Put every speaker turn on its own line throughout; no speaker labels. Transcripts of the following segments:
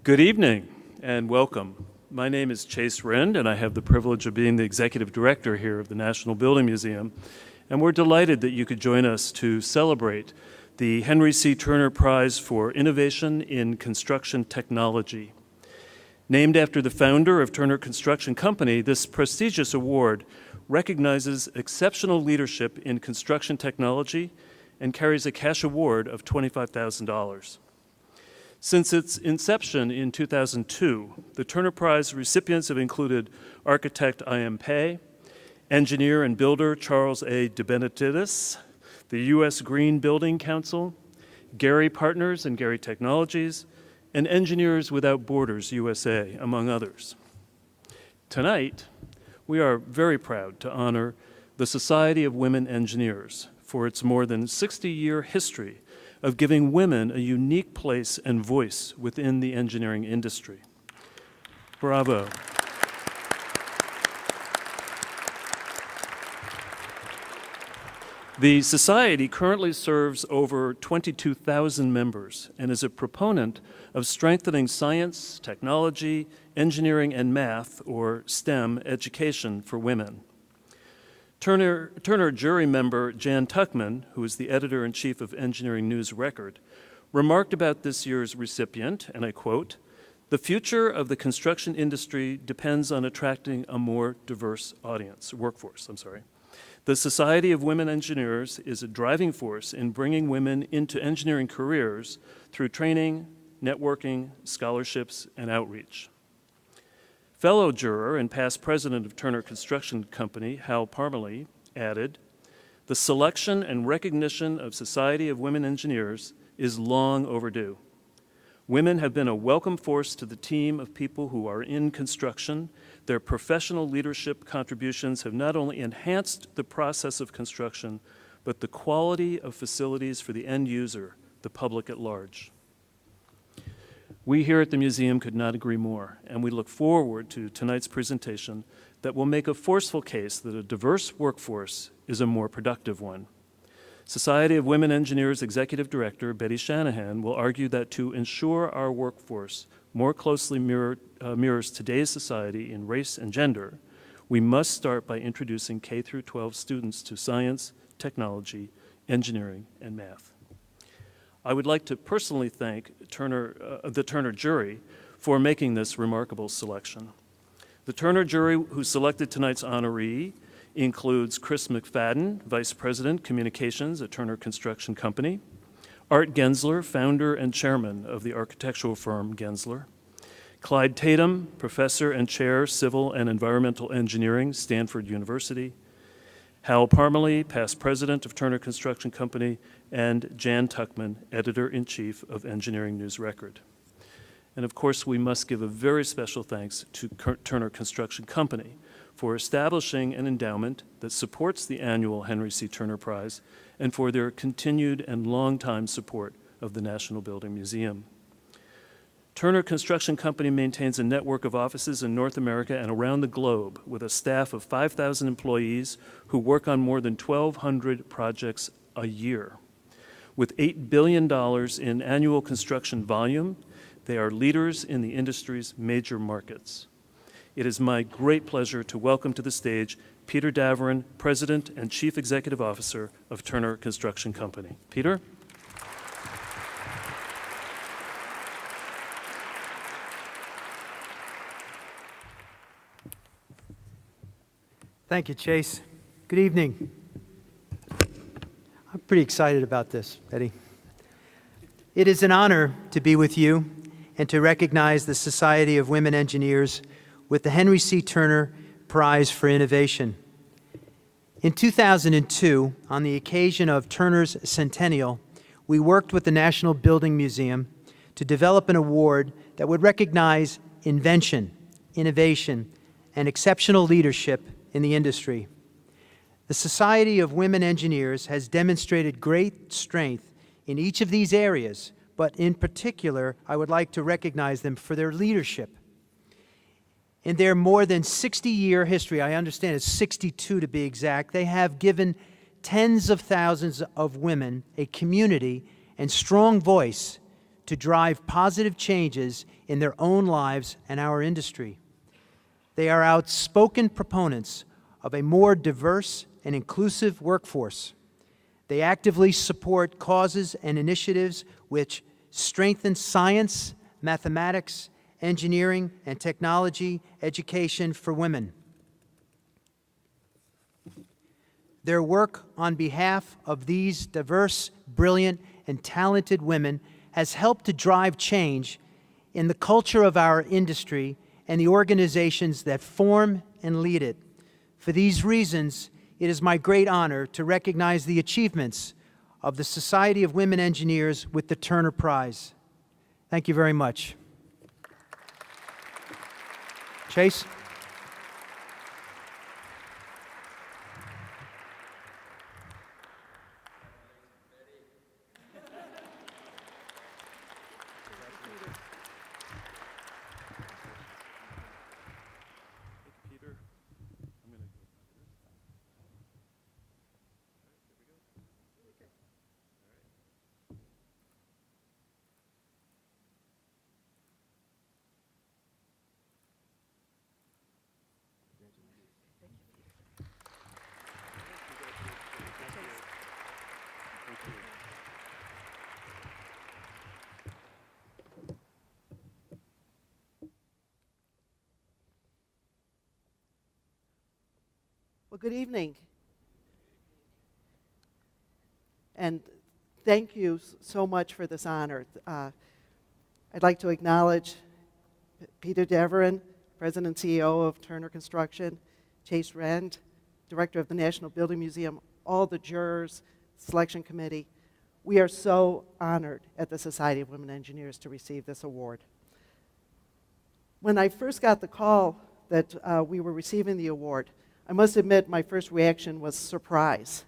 Good evening and welcome. My name is Chase Rend, and I have the privilege of being the executive director here of the National Building Museum. And we're delighted that you could join us to celebrate the Henry C. Turner Prize for Innovation in Construction Technology. Named after the founder of Turner Construction Company, this prestigious award recognizes exceptional leadership in construction technology and carries a cash award of $25,000. Since its inception in 2002, the Turner Prize recipients have included architect I.M. Pei, engineer and builder Charles A. DeBenedictis, the U.S. Green Building Council, Gary Partners and Gary Technologies, and Engineers Without Borders USA, among others. Tonight, we are very proud to honor the Society of Women Engineers for its more than 60-year history of giving women a unique place and voice within the engineering industry. Bravo. The Society currently serves over 22,000 members and is a proponent of strengthening science, technology, engineering, and math, or STEM, education for women. Turner jury member Jan Tuckman, who is the editor-in-chief of Engineering News Record, remarked about this year's recipient, and I quote, "The future of the construction industry depends on attracting a more diverse workforce. The Society of Women Engineers is a driving force in bringing women into engineering careers through training, networking, scholarships, and outreach." Fellow juror and past president of Turner Construction Company, Hal Parmalee, added, "The selection and recognition of Society of Women Engineers is long overdue. Women have been a welcome force to the team of people who are in construction. Their professional leadership contributions have not only enhanced the process of construction, but the quality of facilities for the end user, the public at large." We here at the museum could not agree more, and we look forward to tonight's presentation that will make a forceful case that a diverse workforce is a more productive one. Society of Women Engineers Executive Director Betty Shanahan will argue that to ensure our workforce more closely mirrors today's society in race and gender, we must start by introducing K-12 students to science, technology, engineering, and math. I would like to personally thank the Turner jury for making this remarkable selection. The Turner jury who selected tonight's honoree includes Chris McFadden, Vice President, Communications at Turner Construction Company, Art Gensler, founder and chairman of the architectural firm Gensler, Clyde Tatum, Professor and Chair, Civil and Environmental Engineering, Stanford University, Hal Parmalee, past president of Turner Construction Company, and Jan Tuckman, editor-in-chief of Engineering News Record. And of course, we must give a very special thanks to Turner Construction Company for establishing an endowment that supports the annual Henry C. Turner Prize and for their continued and long-time support of the National Building Museum. Turner Construction Company maintains a network of offices in North America and around the globe with a staff of 5,000 employees who work on more than 1,200 projects a year. With $8 billion in annual construction volume, they are leaders in the industry's major markets. It is my great pleasure to welcome to the stage Peter Davoren, President and Chief Executive Officer of Turner Construction Company. Peter?
Thank you, Chase. Good evening. I'm pretty excited about this, Betty. It is an honor to be with you and to recognize the Society of Women Engineers with the Henry C. Turner Prize for Innovation. In 2002, on the occasion of Turner's centennial, we worked with the National Building Museum to develop an award that would recognize invention, innovation, and exceptional leadership in the industry. The Society of Women Engineers has demonstrated great strength in each of these areas, but in particular, I would like to recognize them for their leadership. In their more than 60-year history, I understand it's 62 to be exact, they have given tens of thousands of women a community and strong voice to drive positive changes in their own lives and our industry. They are outspoken proponents of a more diverse and inclusive workforce. They actively support causes and initiatives which strengthen science, mathematics, engineering, and technology education for women. Their work on behalf of these diverse, brilliant, and talented women has helped to drive change in the culture of our industry and the organizations that form and lead it. For these reasons, it is my great honor to recognize the achievements of the Society of Women Engineers with the Turner Prize. Thank you very much. Chase?
Well, good evening. And thank you so much for this honor. I'd like to acknowledge Peter Davoren, President and CEO of Turner Construction, Chase Rend, Director of the National Building Museum, all the jurors, selection committee. We are so honored at the Society of Women Engineers to receive this award. When I first got the call that we were receiving the award, I must admit my first reaction was surprise.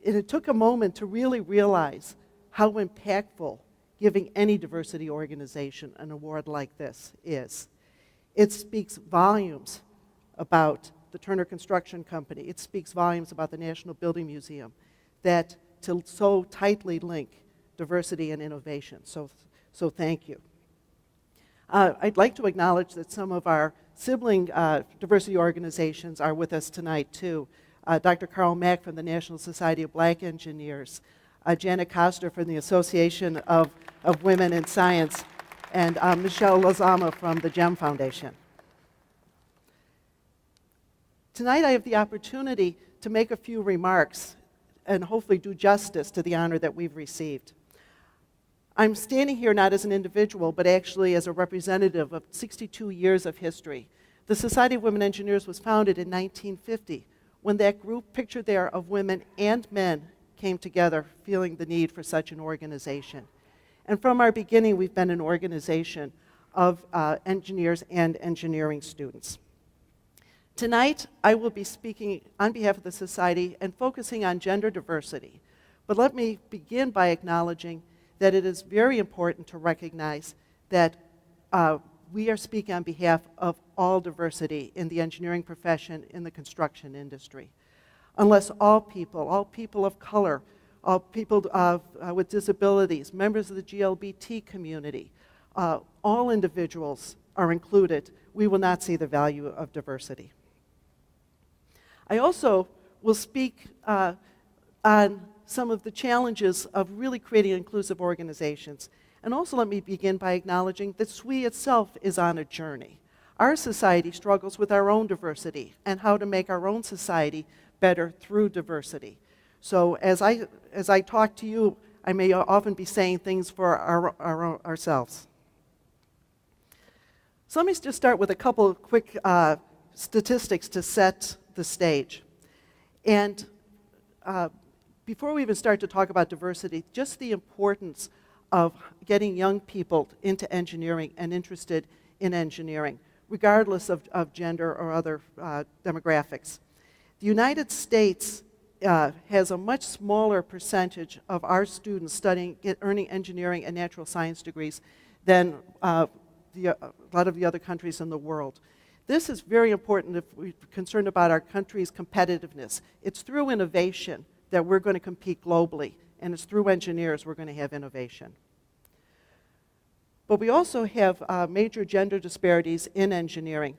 It took a moment to really realize how impactful giving any diversity organization an award like this is. It speaks volumes about the Turner Construction Company. It speaks volumes about the National Building Museum that to so tightly link diversity and innovation. So thank you. I'd like to acknowledge that some of our sibling diversity organizations are with us tonight, too. Dr. Carl Mack from the National Society of Black Engineers, Janet Koster from the Association of Women in Science, and Michelle Lozama from the GEM Foundation. Tonight I have the opportunity to make a few remarks and hopefully do justice to the honor that we've received. I'm standing here not as an individual, but actually as a representative of 62 years of history. The Society of Women Engineers was founded in 1950, when that group pictured there of women and men came together feeling the need for such an organization. And from our beginning, we've been an organization of engineers and engineering students. Tonight, I will be speaking on behalf of the Society and focusing on gender diversity. But let me begin by acknowledging that it is very important to recognize that we are speaking on behalf of all diversity in the engineering profession, in the construction industry. Unless all people of color, all people with disabilities, members of the GLBT community, all individuals are included, we will not see the value of diversity. I also will speak on some of the challenges of really creating inclusive organizations. And also let me begin by acknowledging that SWE itself is on a journey. Our society struggles with our own diversity and how to make our own society better through diversity. So as I talk to you, I may often be saying things for ourselves. So let me just start with a couple of quick statistics to set the stage. And before we even start to talk about diversity, just the importance of getting young people into engineering and interested in engineering, regardless of gender or other demographics. The United States has a much smaller percentage of our students earning engineering and natural science degrees than a lot of the other countries in the world. This is very important if we're concerned about our country's competitiveness. It's through innovation that we're going to compete globally and it's through engineers we're going to have innovation. But we also have major gender disparities in engineering.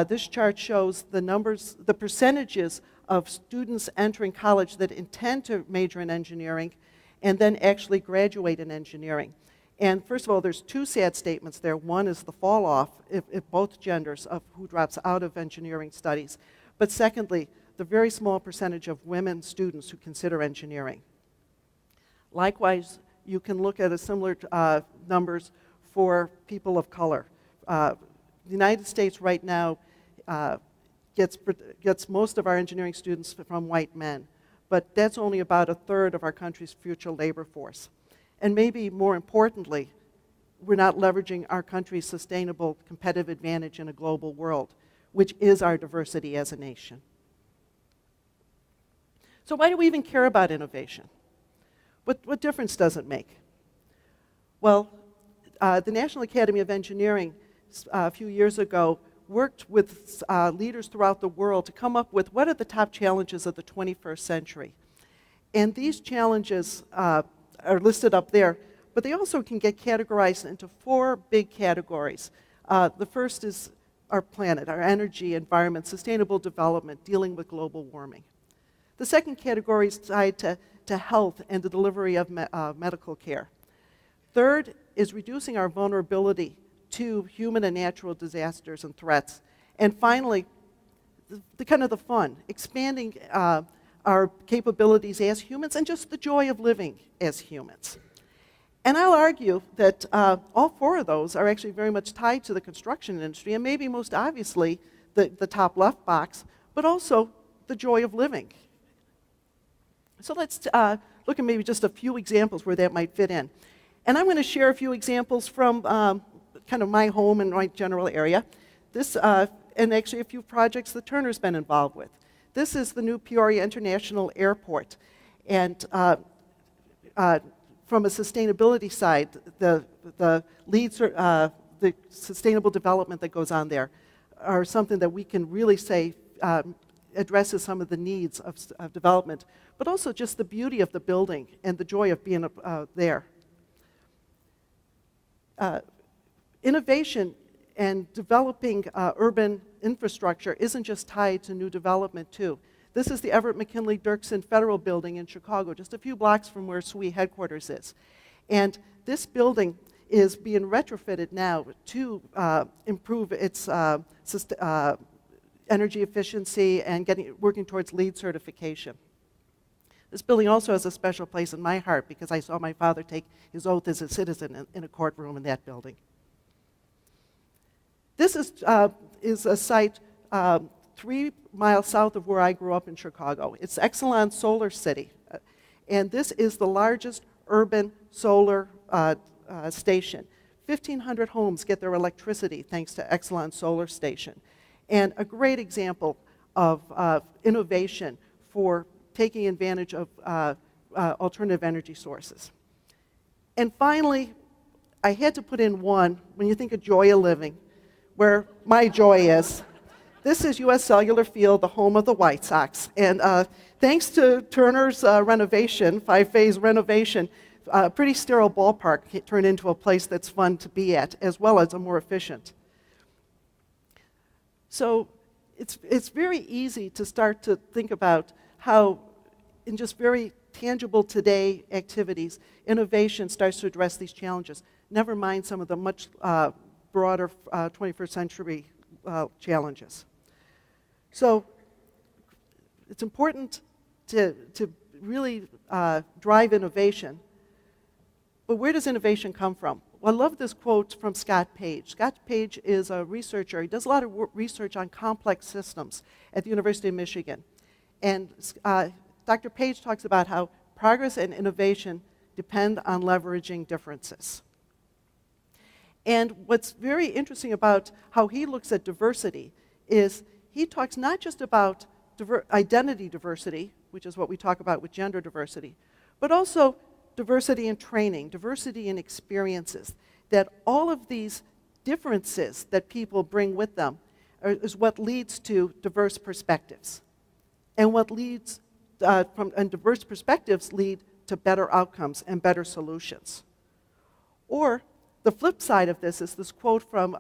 This chart shows the percentages of students entering college that intend to major in engineering and then actually graduate in engineering. And first of all, there's two sad statements there. One is the fall off, if both genders, of who drops out of engineering studies. But secondly, the very small percentage of women students who consider engineering. Likewise, you can look at a similar numbers for people of color. The United States right now gets most of our engineering students from white men, but that's only about a third of our country's future labor force. And maybe more importantly, we're not leveraging our country's sustainable competitive advantage in a global world, which is our diversity as a nation. So why do we even care about innovation? What difference does it make? Well, the National Academy of Engineering a few years ago worked with leaders throughout the world to come up with what are the top challenges of the 21st century. And these challenges are listed up there, but they also can get categorized into four big categories. The first is our planet, our energy, environment, sustainable development, dealing with global warming. The second category is tied to health and the delivery of medical care. Third is reducing our vulnerability to human and natural disasters and threats. And finally, the kind of the fun, expanding our capabilities as humans and just the joy of living as humans. And I'll argue that all four of those are actually very much tied to the construction industry, and maybe most obviously the top left box, but also the joy of living. So let's look at maybe just a few examples where that might fit in. And I'm going to share a few examples from kind of my home and my general area. This, and actually a few projects that Turner's been involved with. This is the new Peoria International Airport. And from a sustainability side, the sustainable development that goes on there are something that we can really say addresses some of the needs of development, but also just the beauty of the building and the joy of being there. Innovation and developing urban infrastructure isn't just tied to new development too. This is the Everett Mckinley Dirksen Federal Building in Chicago, just a few blocks from where SWE headquarters is. And this building is being retrofitted now to improve its energy efficiency and working towards LEED certification. This building also has a special place in my heart because I saw my father take his oath as a citizen in a courtroom in that building. This is a site 3 miles south of where I grew up in Chicago. It's Exelon Solar City, and this is the largest urban solar station. 1,500 homes get their electricity thanks to Exelon Solar Station, and a great example of innovation for taking advantage of alternative energy sources. And finally, I had to put in one, when you think of joy of living, where my joy is. This is U.S. Cellular Field, the home of the White Sox. And thanks to Turner's renovation, 5-phase renovation, a pretty sterile ballpark turned into a place that's fun to be at, as well as a more efficient. So it's very easy to start to think about how, in just very tangible today activities, innovation starts to address these challenges. Never mind some of the much broader 21st century challenges. So it's important to really drive innovation. But where does innovation come from? Well, I love this quote from Scott Page. Scott Page is a researcher. He does a lot of research on complex systems at the University of Michigan. And Dr. Page talks about how progress and innovation depend on leveraging differences. And what's very interesting about how he looks at diversity is he talks not just about identity diversity, which is what we talk about with gender diversity, but also diversity in training, diversity in experiences, that all of these differences that people bring with them is what leads to diverse perspectives. And what leads, and diverse perspectives lead to better outcomes and better solutions. Or the flip side of this is this quote from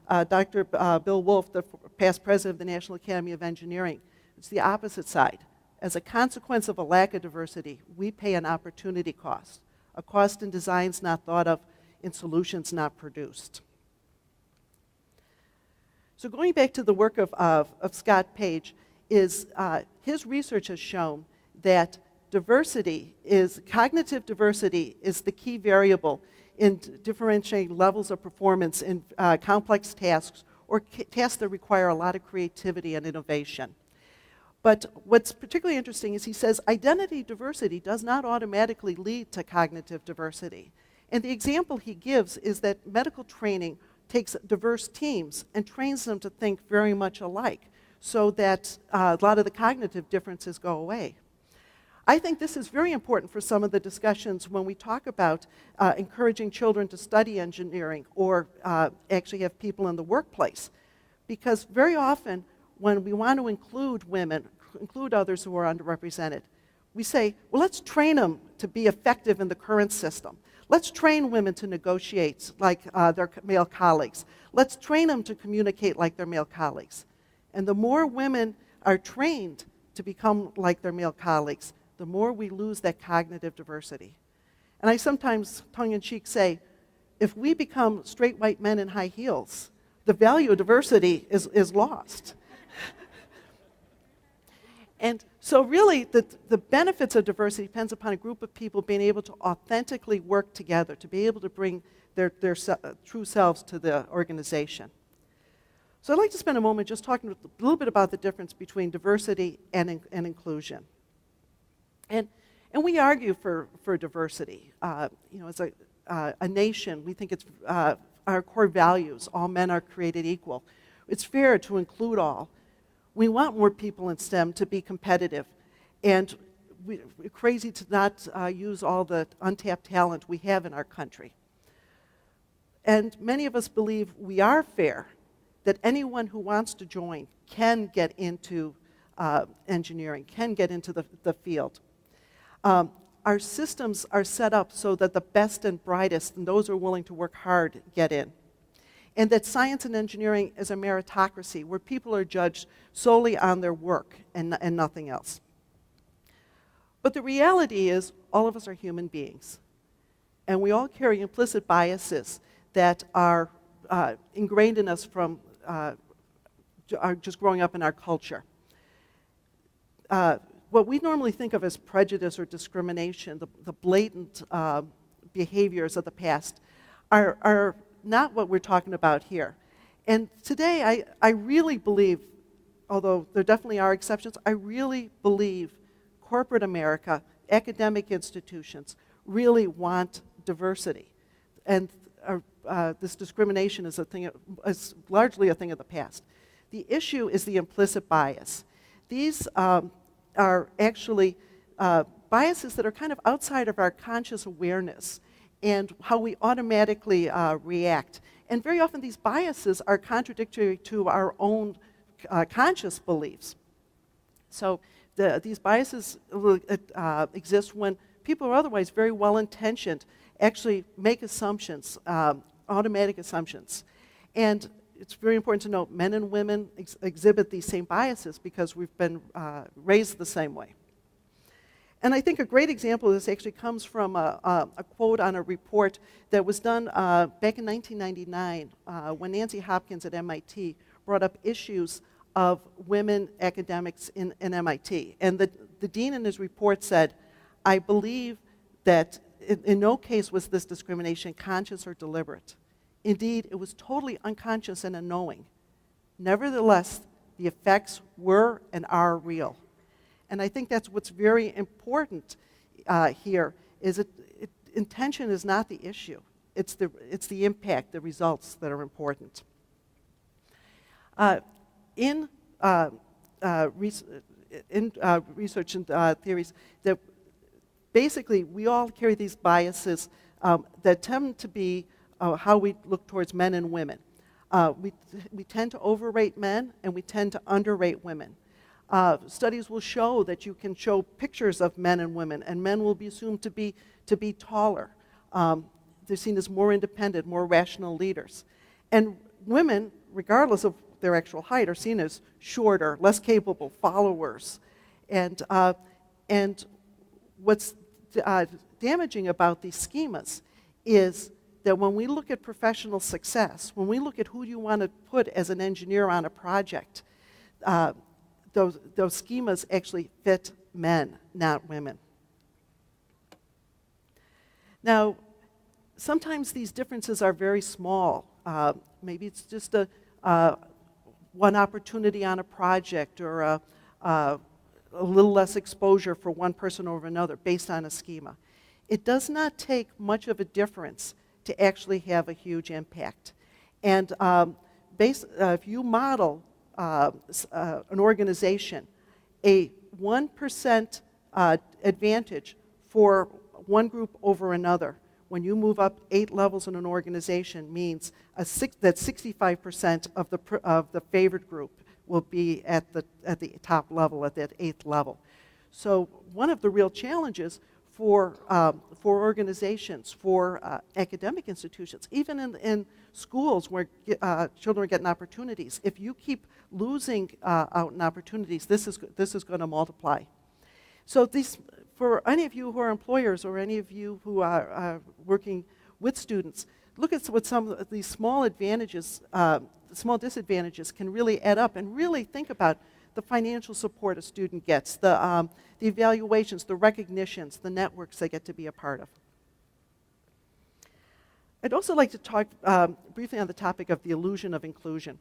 Dr. Bill Wolf, the past president of the National Academy of Engineering. It's the opposite side. As a consequence of a lack of diversity, we pay an opportunity cost, a cost in designs not thought of, in solutions not produced. So going back to the work of Scott Page, his research has shown that cognitive diversity is the key variable in differentiating levels of performance in complex tasks or tasks that require a lot of creativity and innovation. But what's particularly interesting is he says identity diversity does not automatically lead to cognitive diversity. And the example he gives is that medical training takes diverse teams and trains them to think very much alike so that a lot of the cognitive differences go away. I think this is very important for some of the discussions when we talk about encouraging children to study engineering or actually have people in the workplace. Because very often when we want to include women, include others who are underrepresented, we say, well, let's train them to be effective in the current system. Let's train women to negotiate like their male colleagues. Let's train them to communicate like their male colleagues. And the more women are trained to become like their male colleagues, the more we lose that cognitive diversity. And I sometimes, tongue-in-cheek, say, if we become straight white men in high heels, the value of diversity is lost. And so really, the benefits of diversity depends upon a group of people being able to authentically work together, to be able to bring their true selves to the organization. So I'd like to spend a moment just talking a little bit about the difference between diversity and inclusion. And we argue for diversity. As a nation, we think it's our core values. All men are created equal. It's fair to include all. We want more people in STEM to be competitive. And we're crazy to not use all the untapped talent we have in our country. And many of us believe we are fair, that anyone who wants to join can get into engineering, can get into the field. Our systems are set up so that the best and brightest and those who are willing to work hard get in. And that science and engineering is a meritocracy where people are judged solely on their work and nothing else. But the reality is all of us are human beings. And we all carry implicit biases that are ingrained in us from are just growing up in our culture. What we normally think of as prejudice or discrimination, the blatant behaviors of the past, are not what we're talking about here. And today, I really believe, although there definitely are exceptions, I really believe corporate America, academic institutions, really want diversity. And this discrimination is largely a thing of the past. The issue is the implicit bias. These are actually biases that are kind of outside of our conscious awareness and how we automatically react. And very often these biases are contradictory to our own conscious beliefs. So these biases exist when people are otherwise very well-intentioned actually make assumptions, automatic assumptions. And it's very important to note men and women exhibit these same biases because we've been raised the same way. And I think a great example of this actually comes from a quote on a report that was done back in 1999 when Nancy Hopkins at MIT brought up issues of women academics in MIT. And the dean in his report said, I believe that in no case was this discrimination conscious or deliberate. Indeed, it was totally unconscious and unknowing. Nevertheless, the effects were and are real. And I think that's what's very important here, is intention is not the issue. It's the impact, the results that are important. In research and theories, that basically we all carry these biases that tend to be how we look towards men and women. We tend to overrate men and we tend to underrate women. Studies will show that you can show pictures of men and men will be assumed to be taller. They're seen as more independent, more rational leaders. And women, regardless of their actual height, are seen as shorter, less capable, followers. And what's damaging about these schemas is that when we look at professional success, when we look at who you want to put as an engineer on a project, those schemas actually fit men, not women. Now, sometimes these differences are very small. Maybe it's just one opportunity on a project or a little less exposure for one person over another based on a schema. It does not take much of a difference to actually have a huge impact. And if you model an organization, a 1% advantage for one group over another, when you move up 8 levels in an organization, means that 65% of the favored group will be at the top level, at that 8th level. So one of the real challenges for organizations, for academic institutions, even in schools where children are getting opportunities, if you keep losing out in opportunities, this is going to multiply. So for any of you who are employers or any of you who are working with students, look at what some of these small advantages, small disadvantages can really add up, and really think about the financial support a student gets, the evaluations, the recognitions, the networks they get to be a part of. I'd also like to talk briefly on the topic of the illusion of inclusion.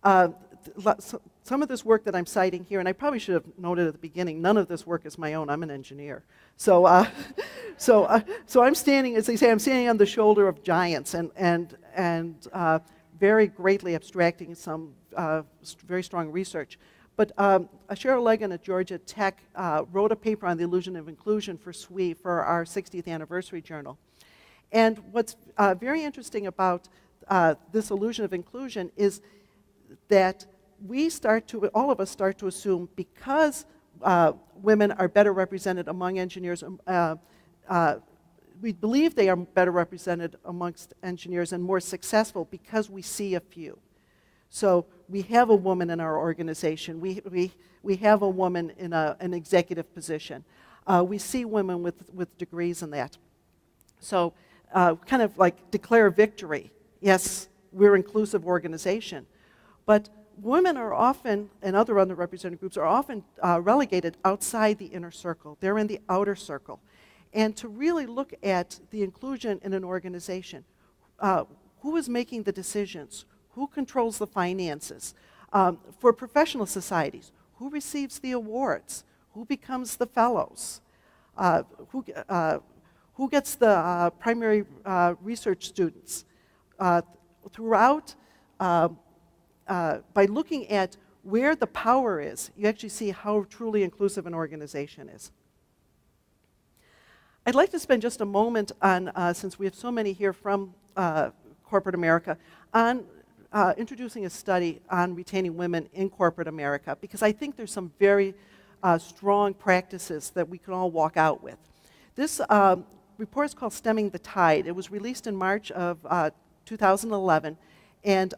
Some of this work that I'm citing here, and I probably should have noted at the beginning, none of this work is my own. I'm an engineer. So I'm standing, as they say, I'm standing on the shoulder of giants and very greatly abstracting some very strong research. But Cheryl Legan at Georgia Tech wrote a paper on the illusion of inclusion for SWE for our 60th anniversary journal. And what's very interesting about this illusion of inclusion is that all of us start to assume, because women are better represented among engineers, we believe they are better represented amongst engineers and more successful because we see a few. So we have a woman in our organization. We have a woman in an executive position. We see women with degrees in that. So kind of like declare victory. Yes, we're an inclusive organization. But women are often, and other underrepresented groups, are often relegated outside the inner circle. They're in the outer circle. And to really look at the inclusion in an organization, who is making the decisions? Who controls the finances? For professional societies, who receives the awards? Who becomes the fellows? Who gets the primary research students? Throughout, by looking at where the power is, you actually see how truly inclusive an organization is. I'd like to spend just a moment on, since we have so many here from corporate America, on introducing a study on retaining women in corporate America, because I think there's some very strong practices that we can all walk out with. This report is called Stemming the Tide. It was released in March of 2011, and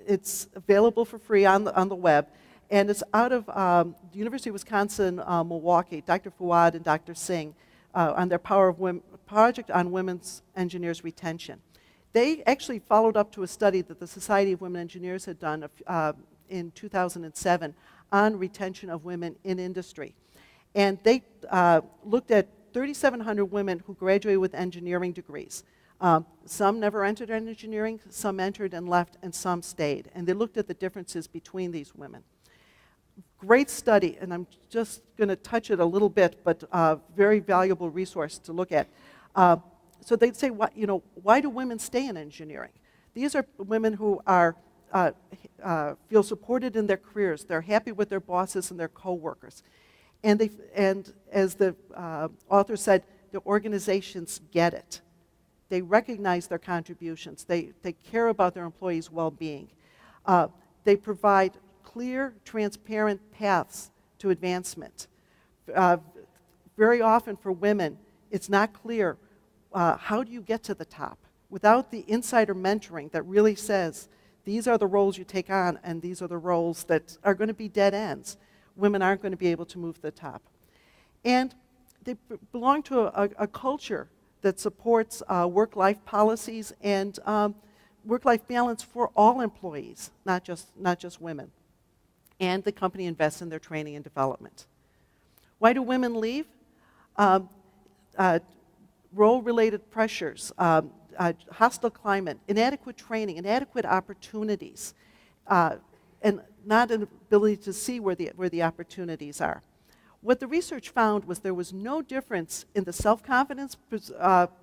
it's available for free on the web, and it's out of the University of Wisconsin, Milwaukee, Dr. Fawad and Dr. Singh, on their Power of Women project on women's engineers retention. They actually followed up to a study that the Society of Women Engineers had done in 2007 on retention of women in industry. And they looked at 3,700 women who graduated with engineering degrees. Some never entered engineering, some entered and left, and some stayed. And they looked at the differences between these women. Great study, and I'm just going to touch it a little bit, but very valuable resource to look at. So they'd say, why do women stay in engineering? These are women who feel supported in their careers. They're happy with their bosses and their coworkers. And as the author said, the organizations get it. They recognize their contributions. They care about their employees' well-being. They provide clear, transparent paths to advancement. Very often for women, it's not clear how do you get to the top without the insider mentoring that really says these are the roles you take on and these are the roles that are going to be dead ends. Women aren't going to be able to move to the top. And they belong to a culture that supports work-life policies and work-life balance for all employees, not just women. And the company invests in their training and development. Why do women leave? Role-related pressures, hostile climate, inadequate training, inadequate opportunities, and not an ability to see where the opportunities are. What the research found was there was no difference in the self-confidence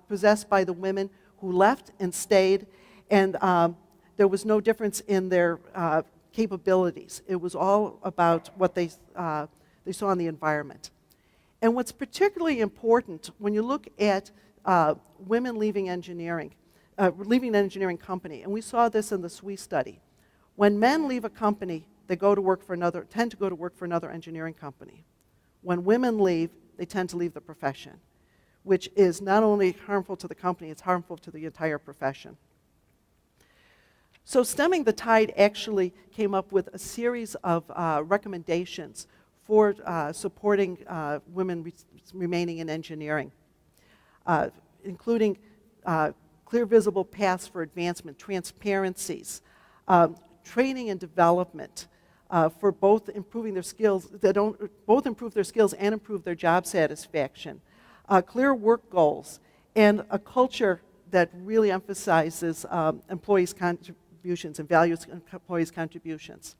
possessed by the women who left and stayed, and there was no difference in their capabilities. It was all about what they saw in the environment. And what's particularly important when you look at women leaving engineering, leaving an engineering company, and we saw this in the SWE study. When men leave a company, they tend to go to work for another engineering company. When women leave, they tend to leave the profession, which is not only harmful to the company, it's harmful to the entire profession. So Stemming the Tide actually came up with a series of recommendations for supporting women remaining in engineering, including clear visible paths for advancement, transparencies, training and development for both improving their skills, both improve their skills and improve their job satisfaction, clear work goals, and a culture that really emphasizes employees' contributions and values employees' contributions.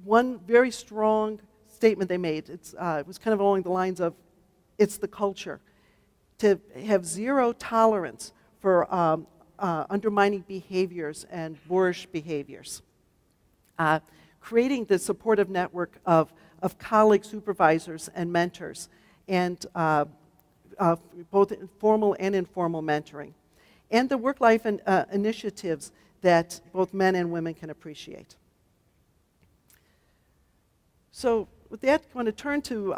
One very strong statement they made, it was kind of along the lines of, it's the culture. To have zero tolerance for undermining behaviors and boorish behaviors. Creating the supportive network of colleague supervisors and mentors, and both formal and informal mentoring. And the work-life initiatives that both men and women can appreciate. So with that, I'm going to turn to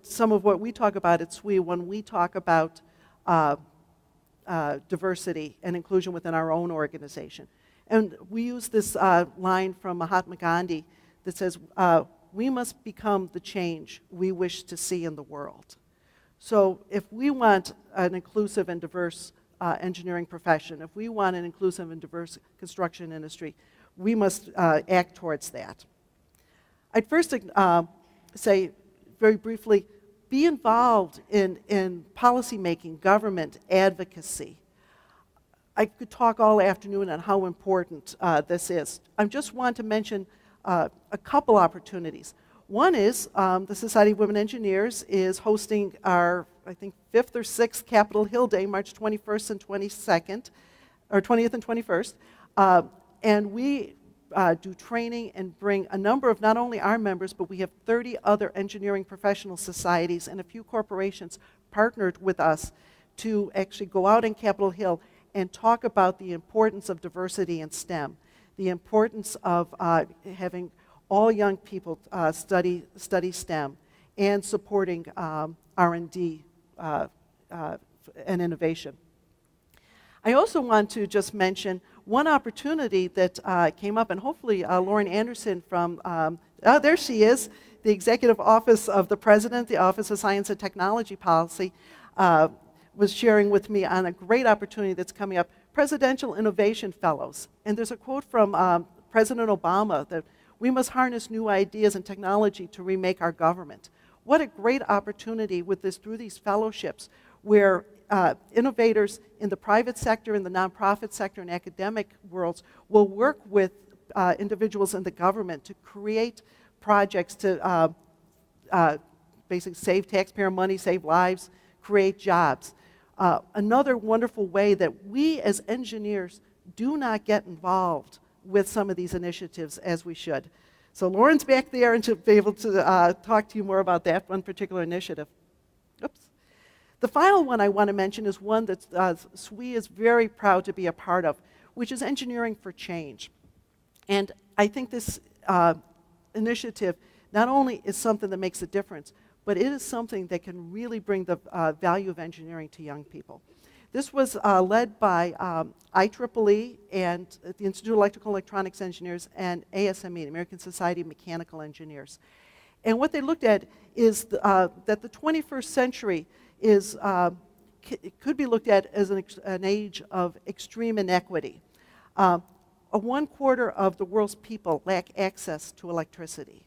some of what we talk about at SWE when we talk about diversity and inclusion within our own organization. And we use this line from Mahatma Gandhi that says, we must become the change we wish to see in the world. So if we want an inclusive and diverse engineering profession, if we want an inclusive and diverse construction industry, we must act towards that. I'd first say very briefly, be involved in policy making, government, advocacy. I could talk all afternoon on how important this is. I just want to mention a couple opportunities. One is the Society of Women Engineers is hosting our, I think, 5th or 6th Capitol Hill Day, March 21st and 22nd, or 20th and 21st. And we do training and bring a number of not only our members, but we have 30 other engineering professional societies and a few corporations partnered with us to actually go out in Capitol Hill and talk about the importance of diversity in STEM, the importance of having all young people study STEM, and supporting R&D and innovation. I also want to just mention one opportunity that came up, and hopefully Lauren Anderson from, there she is, the Executive Office of the President, the Office of Science and Technology Policy, was sharing with me on a great opportunity that's coming up, Presidential Innovation Fellows. And there's a quote from President Obama that we must harness new ideas and technology to remake our government. What a great opportunity with this, through these fellowships, where innovators in the private sector, in the nonprofit sector, and academic worlds will work with individuals in the government to create projects to basically save taxpayer money, save lives, create jobs. Another wonderful way that we as engineers do not get involved with some of these initiatives as we should. So Lauren's back there and to be able to talk to you more about that one particular initiative. Oops. The final one I want to mention is one that SWE is very proud to be a part of, which is Engineering for Change. And I think this initiative not only is something that makes a difference, but it is something that can really bring the value of engineering to young people. This was led by IEEE and the Institute of Electrical and Electronics Engineers and ASME, the American Society of Mechanical Engineers. And what they looked at is that the 21st century is, could be looked at as an age of extreme inequity. 1/4 of the world's people lack access to electricity.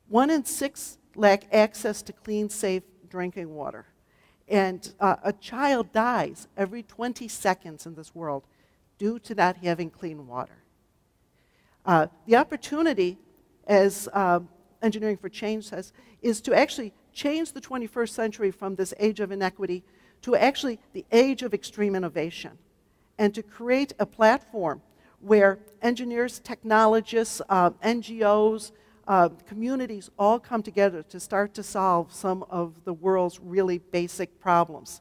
1 in 6 lack access to clean, safe drinking water. And a child dies every 20 seconds in this world due to not having clean water. The opportunity, as Engineering for Change says, is to actually change the 21st century from this age of inequity to actually the age of extreme innovation, and to create a platform where engineers, technologists, NGOs, communities all come together to start to solve some of the world's really basic problems.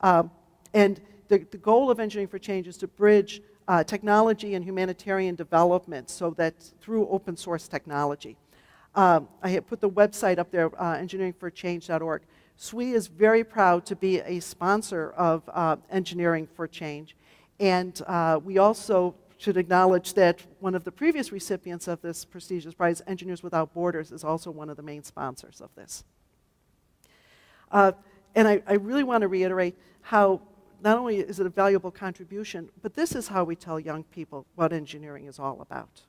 And the goal of Engineering for Change is to bridge technology and humanitarian development so that through open source technology. I have put the website up there, engineeringforchange.org. SWE is very proud to be a sponsor of Engineering for Change. And we also should acknowledge that one of the previous recipients of this prestigious prize, Engineers Without Borders, is also one of the main sponsors of this. And I really want to reiterate how not only is it a valuable contribution, but this is how we tell young people what engineering is all about.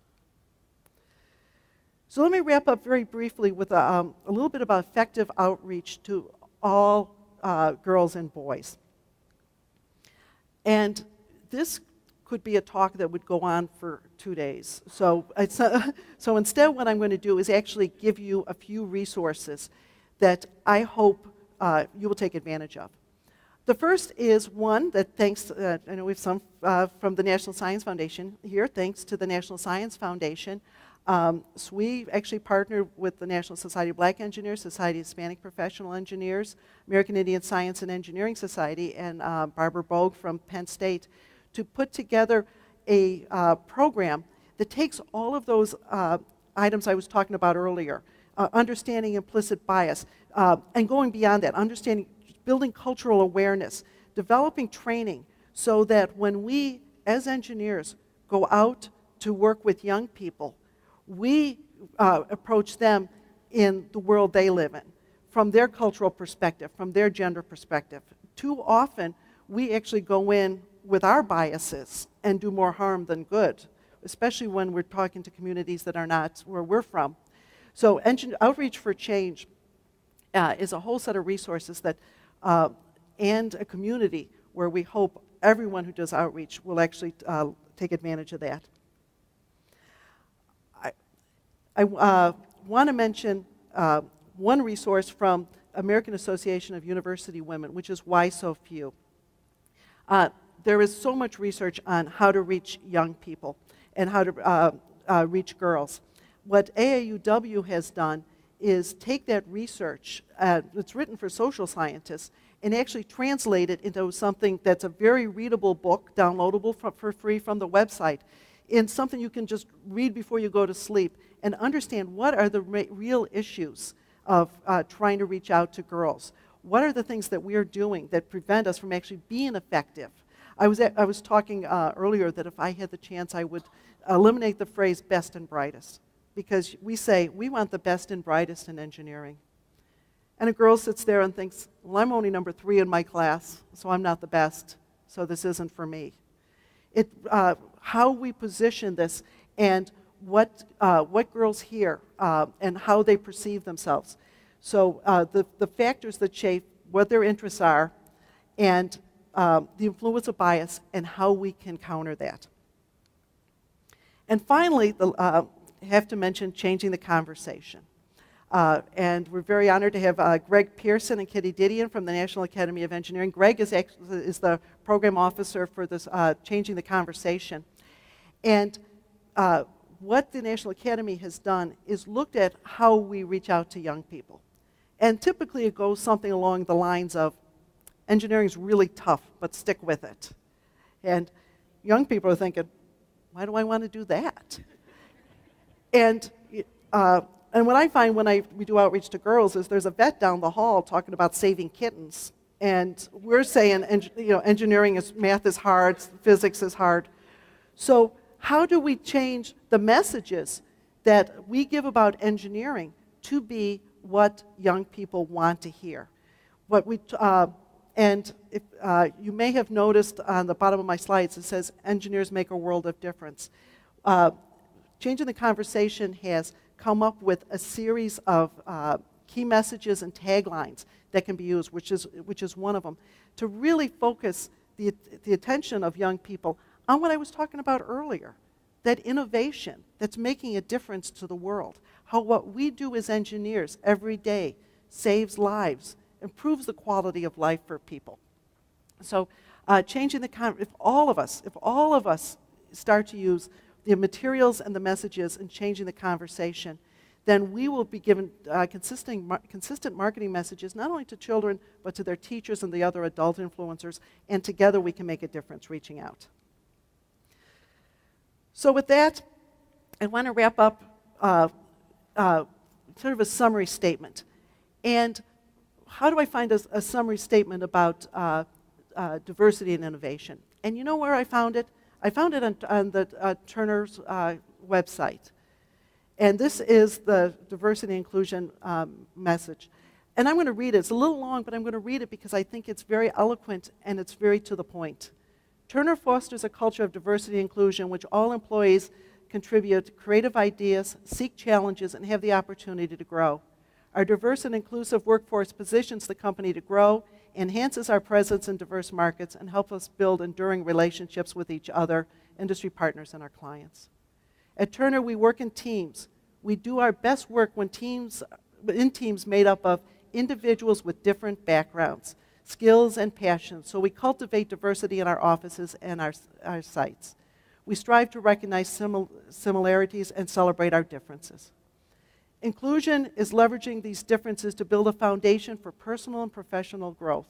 So let me wrap up very briefly with a little bit about effective outreach to all girls and boys. And this could be a talk that would go on for 2 days. So instead what I'm going to do is actually give you a few resources that I hope you will take advantage of. The first is one that thanks, I know we have some from the National Science Foundation here, thanks to the National Science Foundation. SWE actually partnered with the National Society of Black Engineers, Society of Hispanic Professional Engineers, American Indian Science and Engineering Society, and Barbara Bogue from Penn State to put together a program that takes all of those items I was talking about earlier, understanding implicit bias, and going beyond that, building cultural awareness, developing training so that when we, as engineers, go out to work with young people, we approach them in the world they live in, from their cultural perspective, from their gender perspective. Too often, we actually go in with our biases and do more harm than good, especially when we're talking to communities that are not where we're from. So Outreach for Change is a whole set of resources that, and a community where we hope everyone who does outreach will actually take advantage of that. I want to mention one resource from American Association of University Women, which is Why So Few. There is so much research on how to reach young people and how to reach girls. What AAUW has done is take that research, it's written for social scientists, and actually translate it into something that's a very readable book, downloadable for free from the website, in something you can just read before you go to sleep and understand what are the real issues of trying to reach out to girls. What are the things that we're doing that prevent us from actually being effective? I was talking earlier that if I had the chance, I would eliminate the phrase best and brightest, because we say we want the best and brightest in engineering. And a girl sits there and thinks, well, I'm only number 3 in my class, so I'm not the best, so this isn't for me. How we position this and what girls hear and how they perceive themselves. So the factors that shape what their interests are and the influence of bias and how we can counter that. And finally, I have to mention changing the conversation. And we're very honored to have Greg Pearson and Kitty Didion from the National Academy of Engineering. Greg is the program officer for this Changing the Conversation. And what the National Academy has done is looked at how we reach out to young people. And typically it goes something along the lines of, engineering is really tough, but stick with it. And young people are thinking, why do I want to do that? And what I find when we do outreach to girls is there's a vet down the hall talking about saving kittens. And we're saying, engineering math is hard, physics is hard. So how do we change the messages that we give about engineering to be what young people want to hear? And if, you may have noticed on the bottom of my slides, it says, engineers make a world of difference. Changing the Conversation has come up with a series of key messages and taglines that can be used, which is one of them, to really focus the attention of young people on what I was talking about earlier, that innovation that's making a difference to the world, how what we do as engineers every day saves lives, improves the quality of life for people. So changing if all of us start to use the materials and the messages and changing the conversation, then we will be given consistent marketing messages, not only to children, but to their teachers and the other adult influencers, and together we can make a difference reaching out. So with that, I want to wrap up sort of a summary statement. And how do I find a summary statement about diversity and innovation? And you know where I found it? I found it on the Turner's website. And this is the diversity and inclusion message. And I'm going to read it. It's a little long, but I'm going to read it because I think it's very eloquent and it's very to the point. Turner fosters a culture of diversity and inclusion in which all employees contribute creative ideas, seek challenges, and have the opportunity to grow. Our diverse and inclusive workforce positions the company to grow, enhances our presence in diverse markets, and helps us build enduring relationships with each other, industry partners, and our clients. At Turner, we work in teams. We do our best work in teams made up of individuals with different backgrounds, skills, and passions, so we cultivate diversity in our offices and our sites. We strive to recognize similarities and celebrate our differences. Inclusion is leveraging these differences to build a foundation for personal and professional growth.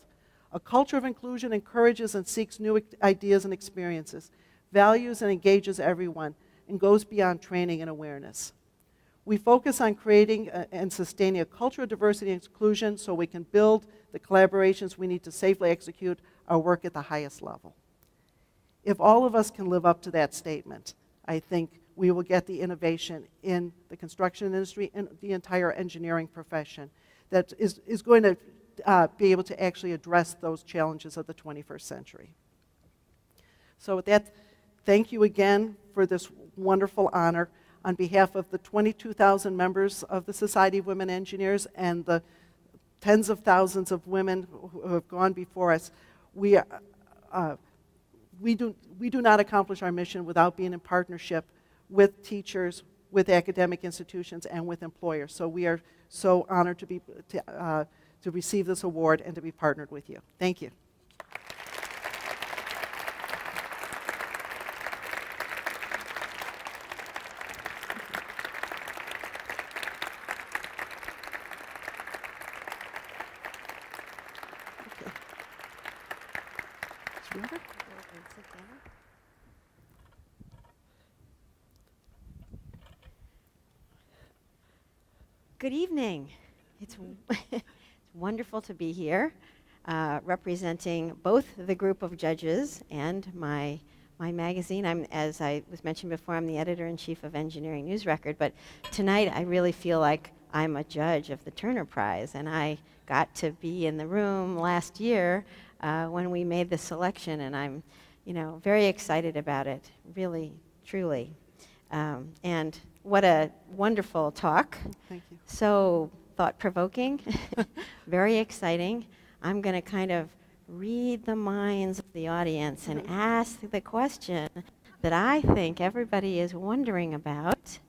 A culture of inclusion encourages and seeks new ideas and experiences, values and engages everyone, and goes beyond training and awareness. We focus on creating and sustaining a culture of diversity and inclusion so we can build the collaborations we need to safely execute our work at the highest level. If all of us can live up to that statement, I think we will get the innovation in the construction industry and the entire engineering profession that is going to be able to actually address those challenges of the 21st century. So with that, thank you again for this wonderful honor. On behalf of the 22,000 members of the Society of Women Engineers and the tens of thousands of women who have gone before us, we do not accomplish our mission without being in partnership with teachers, with academic institutions, and with employers. So we are so honored to receive this award and to be partnered with you. Thank you.
Good evening. It's wonderful to be here, representing both the group of judges and my magazine. As I was mentioned before, I'm the editor-in-chief of Engineering News Record, but tonight I really feel like I'm a judge of the Turner Prize, and I got to be in the room last year when we made the selection, and I'm, very excited about it, really, truly. And what a wonderful talk.
Thank you.
So thought-provoking, very exciting. I'm going to kind of read the minds of the audience and ask the question that I think everybody is wondering about.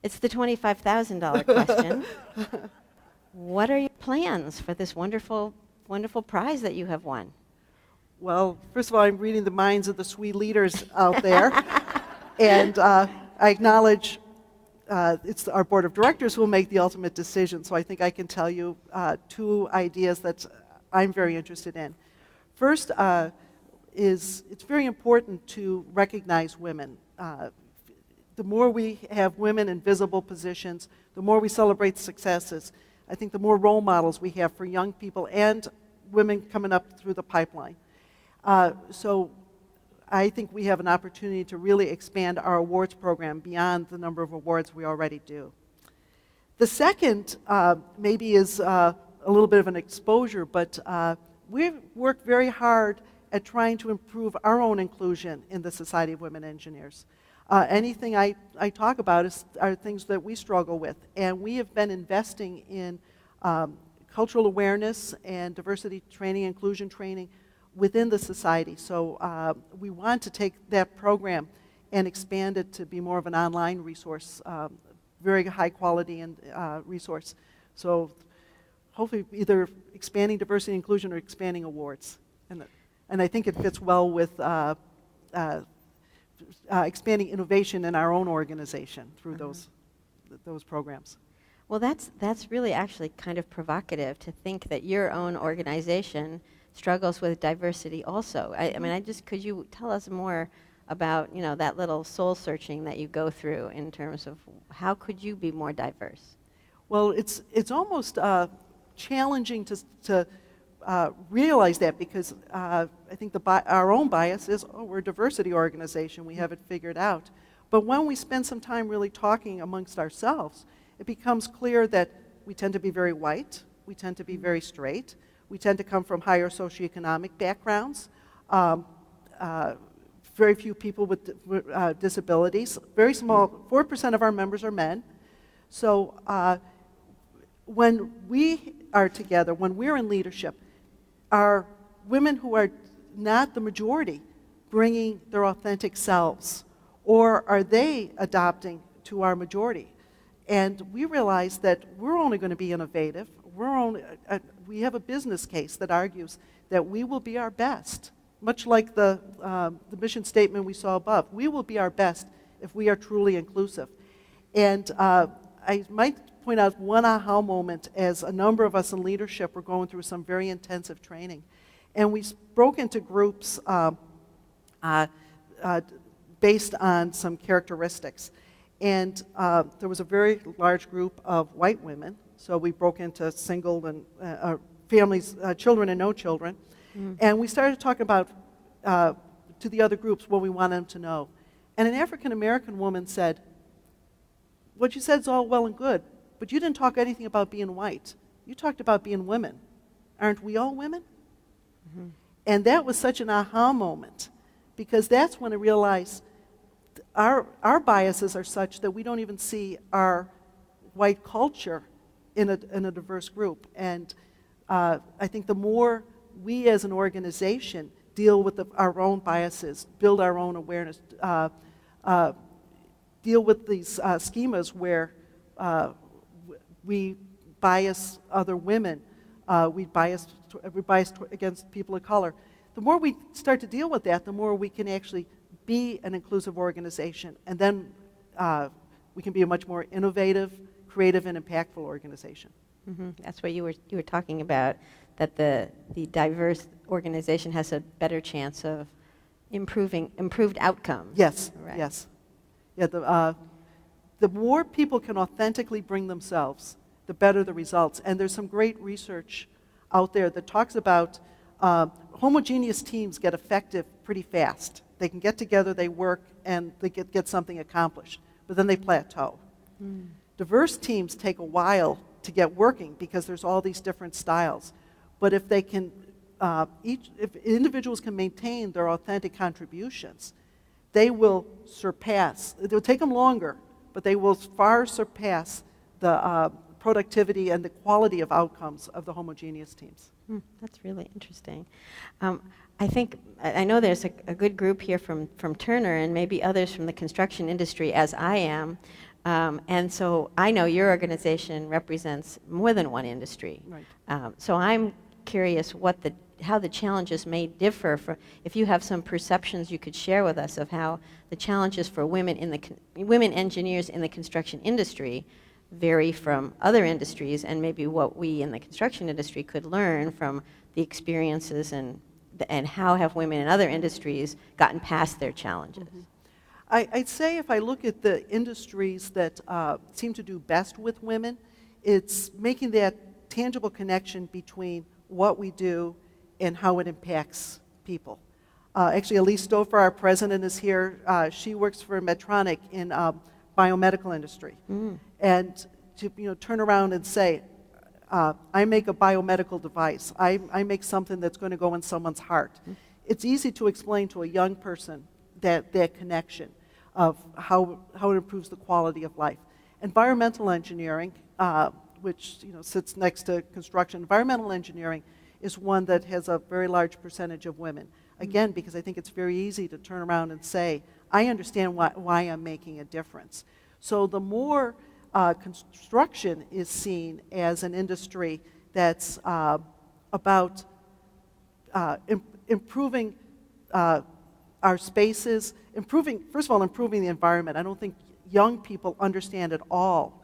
It's the $25,000 question. What are your plans for this wonderful, wonderful prize that you have won?
Well, first of all, I'm reading the minds of the sweet leaders out there. And I acknowledge it's our board of directors who will make the ultimate decision. So I think I can tell you two ideas that I'm very interested in. First is it's very important to recognize women. the more we have women in visible positions, the more we celebrate successes, I think the more role models we have for young people and women coming up through the pipeline. So I think we have an opportunity to really expand our awards program beyond the number of awards we already do. The second maybe is a little bit of an exposure, but we've worked very hard at trying to improve our own inclusion in the Society of Women Engineers. Anything I talk about are things that we struggle with, and we have been investing in cultural awareness and diversity training, inclusion training within the society. So we want to take that program and expand it to be more of an online resource, very high quality and resource. So hopefully either expanding diversity and inclusion or expanding awards. And I think it fits well with expanding innovation in our own organization through those programs.
Well, that's really actually kind of provocative to think that your own organization struggles with diversity also. I mean, could you tell us more about, that little soul searching that you go through in terms of how could you be more diverse?
Well, it's almost challenging to realize that, because I think our own bias is, we're a diversity organization, we have it figured out. But when we spend some time really talking amongst ourselves, it becomes clear that we tend to be very white, we tend to be very straight, we tend to come from higher socioeconomic backgrounds, very few people with disabilities, very small, 4% of our members are men. So when we are together, when we're in leadership, are women who are not the majority bringing their authentic selves, or are they adopting to our majority? And we realize that we're only going to be innovative. We have a business case that argues that we will be our best, much like the mission statement we saw above. We will be our best if we are truly inclusive. And I might point out one aha moment as a number of us in leadership were going through some very intensive training. And we broke into groups based on some characteristics. And there was a very large group of white women, so we broke into single and families, children and no children. And we started talking about to the other groups what we wanted them to know. And an African American woman said, "What you said is all well and good, but you didn't talk anything about being white. You talked about being women. Aren't we all women?" And that was such an aha moment, because that's when I realized our biases are such that we don't even see our white culture in a diverse group. And I think the more we as an organization deal with our own biases, build our own awareness, deal with these schemas where we bias other women, we bias against people of color. The more we start to deal with that, the more we can actually be an inclusive organization, and then we can be a much more innovative, creative, and impactful organization.
That's what you were talking about, that the diverse organization has a better chance of improved outcomes.
Yes,
right.
Yes. Yeah, the more people can authentically bring themselves, the better the results. And there's some great research out there that talks about homogeneous teams get effective pretty fast. They can get together, they work, and they get something accomplished, but then they plateau. Diverse teams take a while to get working because there's all these different styles. But if they can, if individuals can maintain their authentic contributions, they will surpass. It will take them longer, but they will far surpass the productivity and the quality of outcomes of the homogeneous teams.
That's really interesting. I know there's a good group here from Turner and maybe others from the construction industry, as I am. And so I know your organization represents more than one industry.
Right.
So I'm curious how the challenges may differ. If you have some perceptions you could share with us of how the challenges for women engineers in the construction industry vary from other industries, and maybe what we in the construction industry could learn from the experiences and how have women in other industries gotten past their challenges.
I'd say if I look at the industries that seem to do best with women, it's making that tangible connection between what we do and how it impacts people. Actually, Elise Stouffer, our president, is here. She works for Medtronic in biomedical industry. And to turn around and say, I make a biomedical device. I make something that's going to go in someone's heart. It's easy to explain to a young person that connection of how it improves the quality of life. Environmental engineering, which sits next to construction, environmental engineering is one that has a very large percentage of women. Again, because I think it's very easy to turn around and say, I understand why I'm making a difference. So the more construction is seen as an industry that's about improving our spaces, first of all, improving the environment. I don't think young people understand at all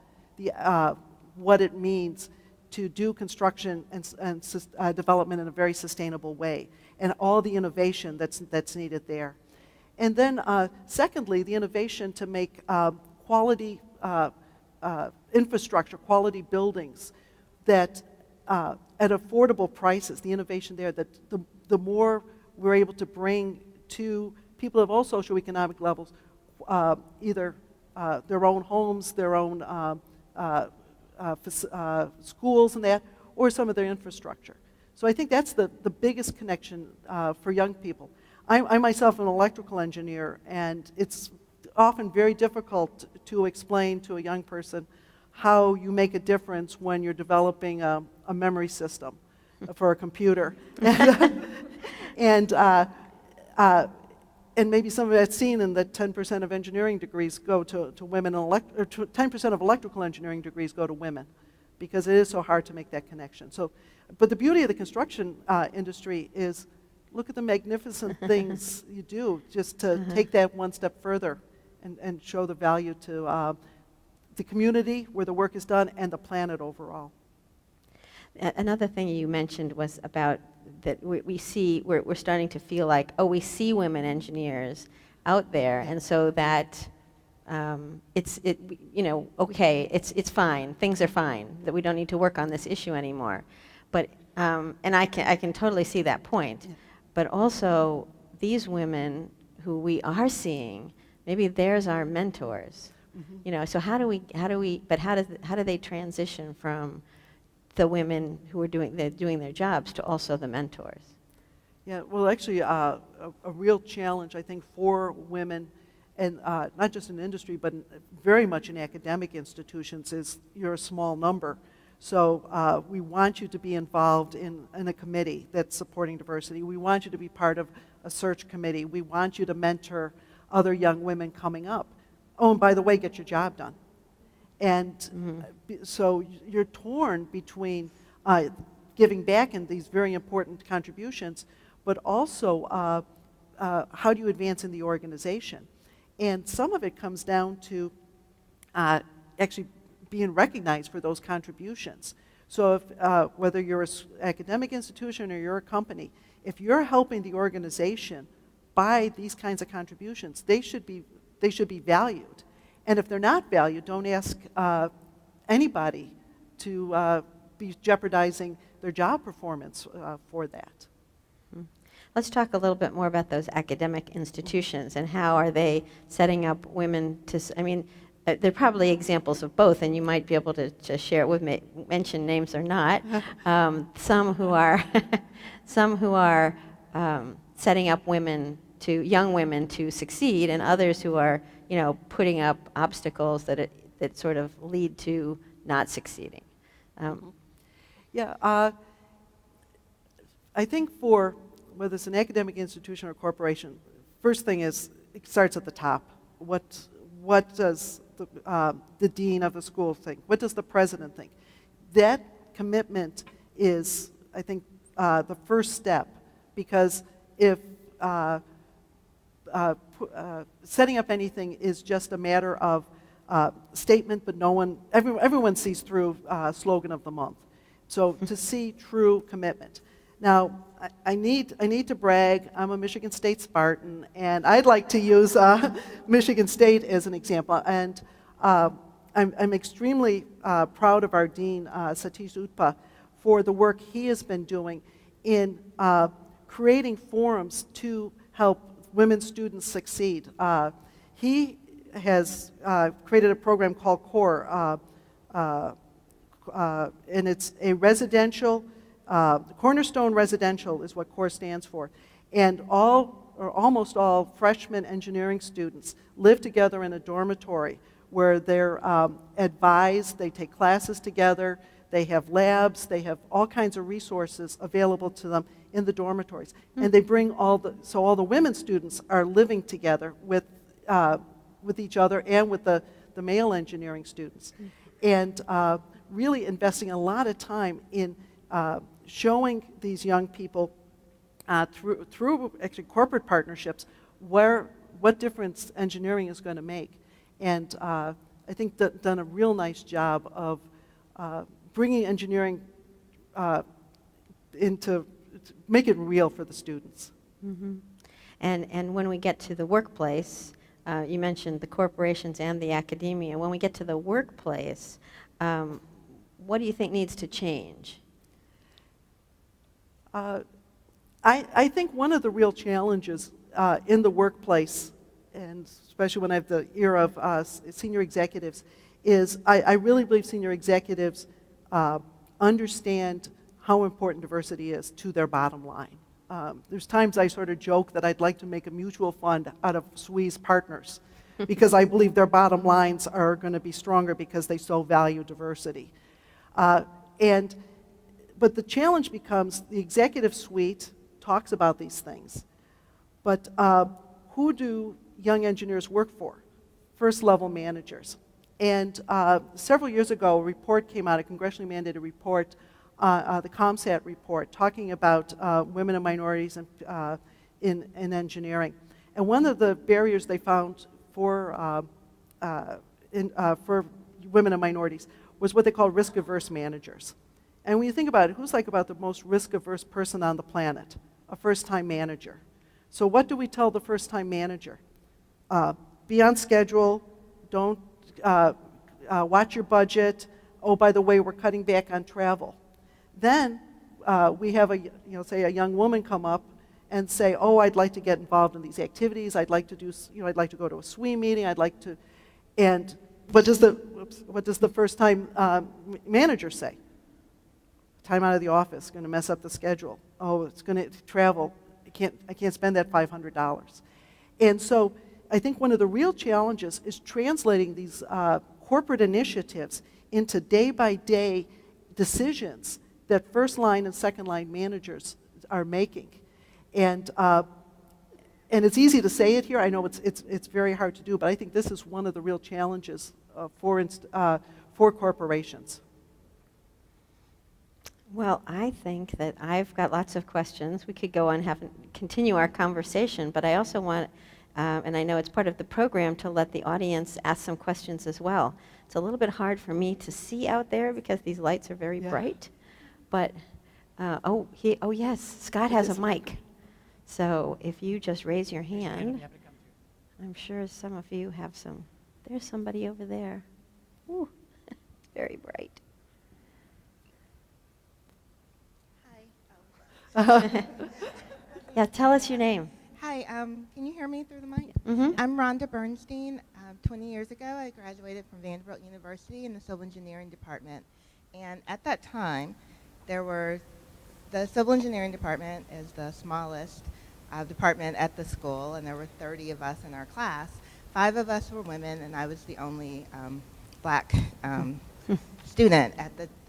what it means to do construction and development in a very sustainable way, and all the innovation that's needed there. And then secondly, the innovation to make quality infrastructure, quality buildings that at affordable prices, the innovation there, that the more we're able to bring to people of all socioeconomic levels, either their own homes, their own schools and that, or some of their infrastructure. So I think that's the biggest connection for young people. I myself am an electrical engineer, and it's often very difficult to explain to a young person how you make a difference when you're developing a memory system for a computer. And maybe some of that's seen in that 10% of engineering degrees go to women, or 10% of electrical engineering degrees go to women, because it is so hard to make that connection. So, but the beauty of the construction industry is, look at the magnificent things you do just to take that one step further and show the value to the community where the work is done and the planet overall.
Another thing you mentioned was about that we're starting to feel like, oh, we see women engineers out there, and so that it's fine, things are fine, that we don't need to work on this issue anymore. But and I can totally see that point. Yeah. But also these women who we are seeing, maybe there's our mentors. Mm-hmm. So how do they transition from the women who are doing their jobs to also the mentors?
Yeah, well, actually, a real challenge, I think, for women, and not just in industry, but very much in academic institutions, is you're a small number. So we want you to be involved in a committee that's supporting diversity. We want you to be part of a search committee. We want you to mentor other young women coming up. Oh, and by the way, get your job done. And so you're torn between giving back in these very important contributions, but also how do you advance in the organization? And some of it comes down to actually being recognized for those contributions. So if, whether you're an academic institution or you're a company, if you're helping the organization by these kinds of contributions, they should be valued. And if they're not valued, don't ask anybody to be jeopardizing their job performance for that.
Let's talk a little bit more about those academic institutions and how are they setting up women to, there are probably examples of both, and you might be able to share with me, mention names or not. Some who are setting up young women to succeed, and others who are putting up obstacles that sort of lead to not succeeding.
I think for whether it's an academic institution or corporation, first thing is it starts at the top. What does the dean of the school think? What does the president think? That commitment is, I think, the first step, because if setting up anything is just a matter of statement, but everyone sees through slogan of the month. So to see true commitment. Now, I need to brag. I'm a Michigan State Spartan, and I'd like to use Michigan State as an example. And I'm extremely proud of our dean, Satish Utpa, for the work he has been doing in creating forums to help women students succeed. He has created a program called CORE, and it's a residential, Cornerstone Residential is what CORE stands for. And all, or almost all, freshman engineering students live together in a dormitory where they're advised, they take classes together, they have labs, they have all kinds of resources available to them in the dormitories. And they bring all the women students are living together with each other and with the male engineering students. And really investing a lot of time in showing these young people through actually corporate partnerships what difference engineering is going to make. And I think done a real nice job of bringing engineering make it real for the students.
Mm-hmm. And when we get to the workplace, you mentioned the corporations and the academia. When we get to the workplace, what do you think needs to change?
I think one of the real challenges in the workplace, and especially when I have the ear of senior executives, is I really believe senior executives understand how important diversity is to their bottom line. There's times I sort of joke that I'd like to make a mutual fund out of SWE's partners because I believe their bottom lines are going to be stronger because they so value diversity. But the challenge becomes the executive suite talks about these things, but who do young engineers work for? First level managers. And several years ago, a report came out, a congressionally mandated report, the ComSat report, talking about women and minorities in engineering. And one of the barriers they found for women and minorities was what they call risk-averse managers. And when you think about it, who's like about the most risk-averse person on the planet? A first-time manager. So what do we tell the first-time manager? Be on schedule, don't watch your budget. Oh, by the way, we're cutting back on travel. Then we have say a young woman come up and say, oh, I'd like to get involved in these activities. I'd like to do, I'd like to go to a SWE meeting. I'd like to, and what does the first-time manager say? Time out of the office, going to mess up the schedule. Oh, it's going to travel. I can't spend that $500. And so I think one of the real challenges is translating these corporate initiatives into day-by-day decisions that first-line and second-line managers are making. And it's easy to say it here. I know it's very hard to do, but I think this is one of the real challenges for corporations.
Well, I think that I've got lots of questions. We could go on continue our conversation, but I also want, and I know it's part of the program, to let the audience ask some questions as well. It's a little bit hard for me to see out there because these lights are very bright, but oh yes, Scott has a mic. So if you just raise your hand, I'm sure some of you have some. There's somebody over there. Ooh, very bright. Yeah, tell us your name.
Hi, can you hear me through the mic?
Mm-hmm.
I'm Rhonda Bernstein. 20 years ago, I graduated from Vanderbilt University in the civil engineering department. And at that time, the civil engineering department is the smallest department at the school, and there were 30 of us in our class. 5 of us were women, and I was the only black student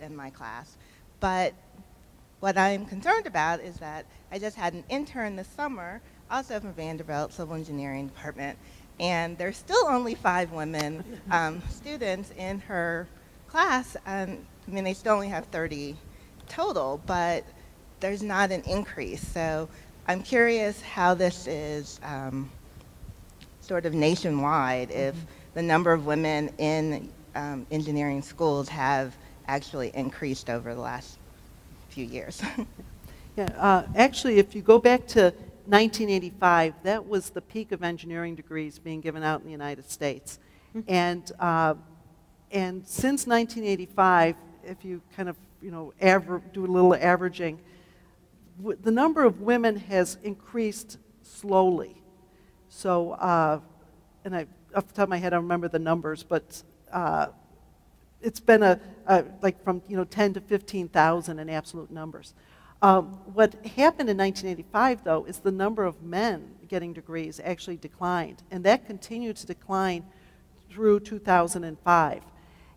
in my class. But what I'm concerned about is that I just had an intern this summer, also from Vanderbilt Civil Engineering Department, and there's still only 5 women students in her class. I mean, they still only have 30 total, but there's not an increase. So I'm curious how this is sort of nationwide, if the number of women in engineering schools have actually increased over the last few years.
Yeah, actually, if you go back to 1985, that was the peak of engineering degrees being given out in the United States. And since 1985, if you kind of, do a little averaging, the number of women has increased slowly. So, and off the top of my head, I don't remember the numbers, but it's been like from 10 to 15,000 in absolute numbers. What happened in 1985, though, is the number of men getting degrees actually declined, and that continued to decline through 2005.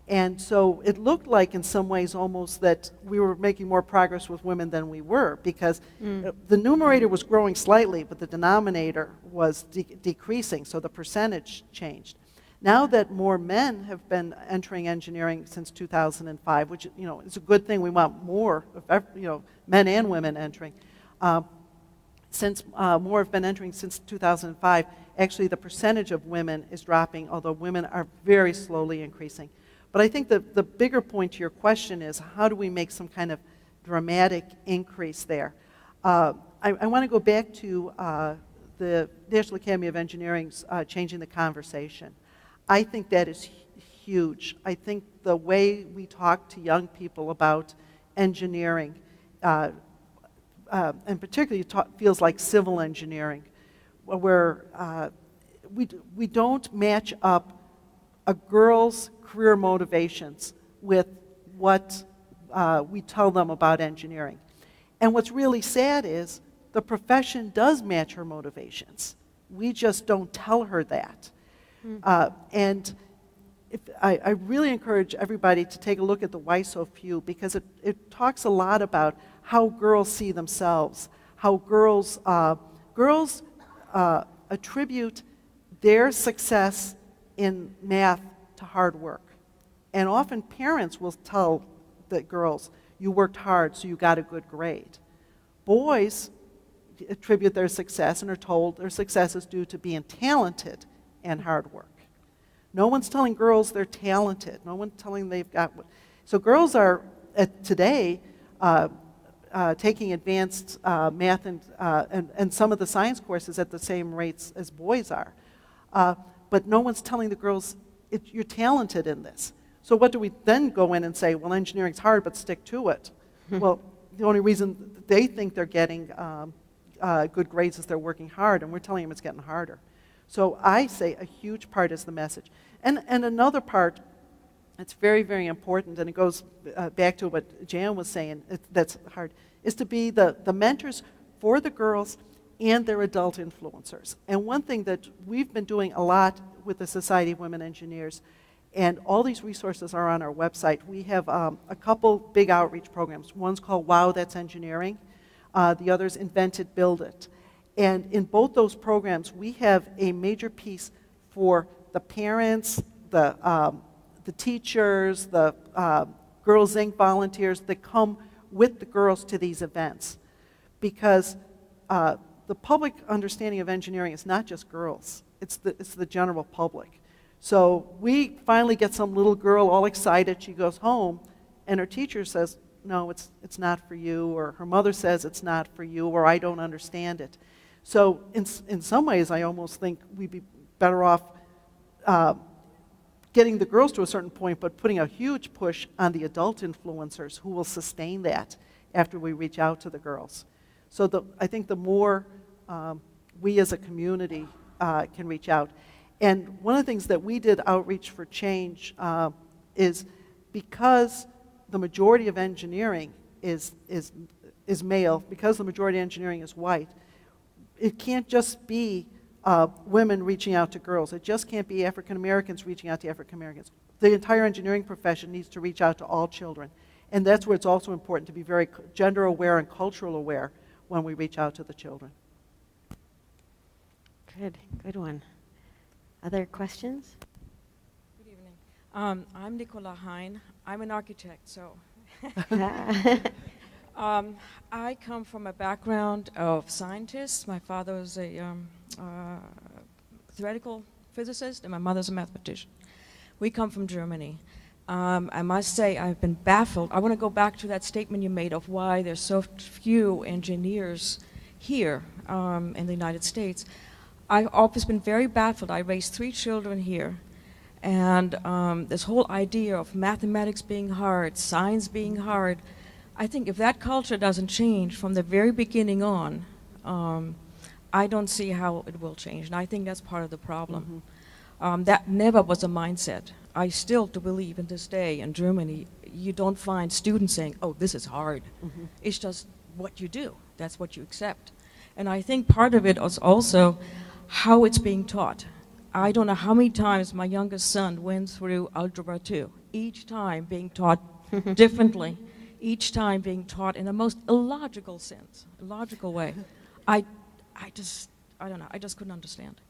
And so it looked like in some ways almost that we were making more progress with women than we were, because the numerator was growing slightly, but the denominator was decreasing, so the percentage changed. Now that more men have been entering engineering since 2005, which is a good thing, we want more of men and women entering. Since more have been entering since 2005, actually the percentage of women is dropping, although women are very slowly increasing. But I think the bigger point to your question is, how do we make some kind of dramatic increase there? I want to go back to the National Academy of Engineering's Changing the Conversation. I think that is huge. I think the way we talk to young people about engineering, and particularly feels like civil engineering, where we don't match up a girl's career motivations with what we tell them about engineering. And what's really sad is the profession does match her motivations. We just don't tell her that. And I really encourage everybody to take a look at the Why So Few, because it talks a lot about how girls see themselves, how girls attribute their success in math to hard work. And often parents will tell the girls, you worked hard, so you got a good grade. Boys attribute their success and are told their success is due to being talented and hard work. No one's telling girls they're talented. No one's telling they've got what. So girls are, today, taking advanced math and some of the science courses at the same rates as boys are. But no one's telling the girls, you're talented in this. So what do we then go in and say, well, engineering's hard, but stick to it? Well, the only reason they think they're getting good grades is they're working hard, and we're telling them it's getting harder. So I say a huge part is the message. And another part that's very, very important, and it goes back to what Jan was saying, that's hard, is to be the mentors for the girls and their adult influencers. And one thing that we've been doing a lot with the Society of Women Engineers, and all these resources are on our website. We have a couple big outreach programs. One's called Wow, That's Engineering. The other's Invent It, Build It. And in both those programs, we have a major piece for the parents, the teachers, the Girls Inc. volunteers that come with the girls to these events. Because the public understanding of engineering is not just girls. It's the general public. So we finally get some little girl all excited. She goes home, and her teacher says, no, it's not for you, or her mother says it's not for you, or I don't understand it. So in some ways, I almost think we'd be better off getting the girls to a certain point, but putting a huge push on the adult influencers who will sustain that after we reach out to the girls. So I think the more we as a community can reach out. And one of the things that we did Outreach for Change is, because the majority of engineering is male, because the majority of engineering is white, it can't just be women reaching out to girls. It just can't be African Americans reaching out to African Americans. The entire engineering profession needs to reach out to all children. And that's where it's also important to be very gender aware and cultural aware when we reach out to the children.
Good one. Other questions?
Good evening. I'm Nicola Hine. I'm an architect, so. I come from a background of scientists. My father was a theoretical physicist, and my mother's a mathematician. We come from Germany. I must say I've been baffled. I want to go back to that statement you made of why there's so few engineers here in the United States. I've always been very baffled. I raised 3 children here, and this whole idea of mathematics being hard, science being hard, I think if that culture doesn't change from the very beginning on, I don't see how it will change, and I think that's part of the problem. That never was a mindset. I still do believe in this day in Germany, you don't find students saying, oh, this is hard. It's just what you do. That's what you accept. And I think part of it is also how it's being taught. I don't know how many times my youngest son went through Algebra 2, each time being taught differently, each time being taught in the most illogical sense, illogical way. I don't know, I just couldn't understand.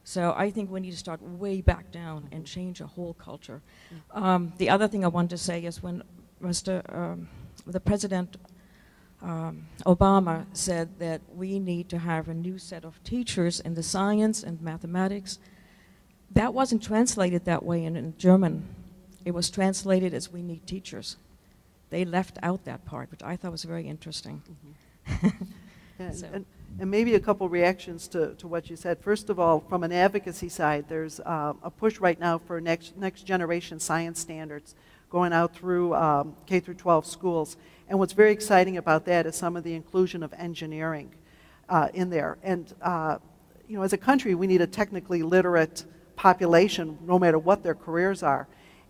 So I think we need to start way back down and change a whole culture. The other thing I want to say is when the President Obama said that we need to have a new set of teachers in the science and mathematics, that wasn't translated that way in German. It was translated as we need teachers. They left out that part, which I thought was very interesting.
And maybe a couple reactions to what you said. First of all, from an advocacy side, there's a push right now for next generation science standards going out through K through 12 schools. And what's very exciting about that is some of the inclusion of engineering in there. And you know, as a country, we need a technically literate population, no matter what their careers are.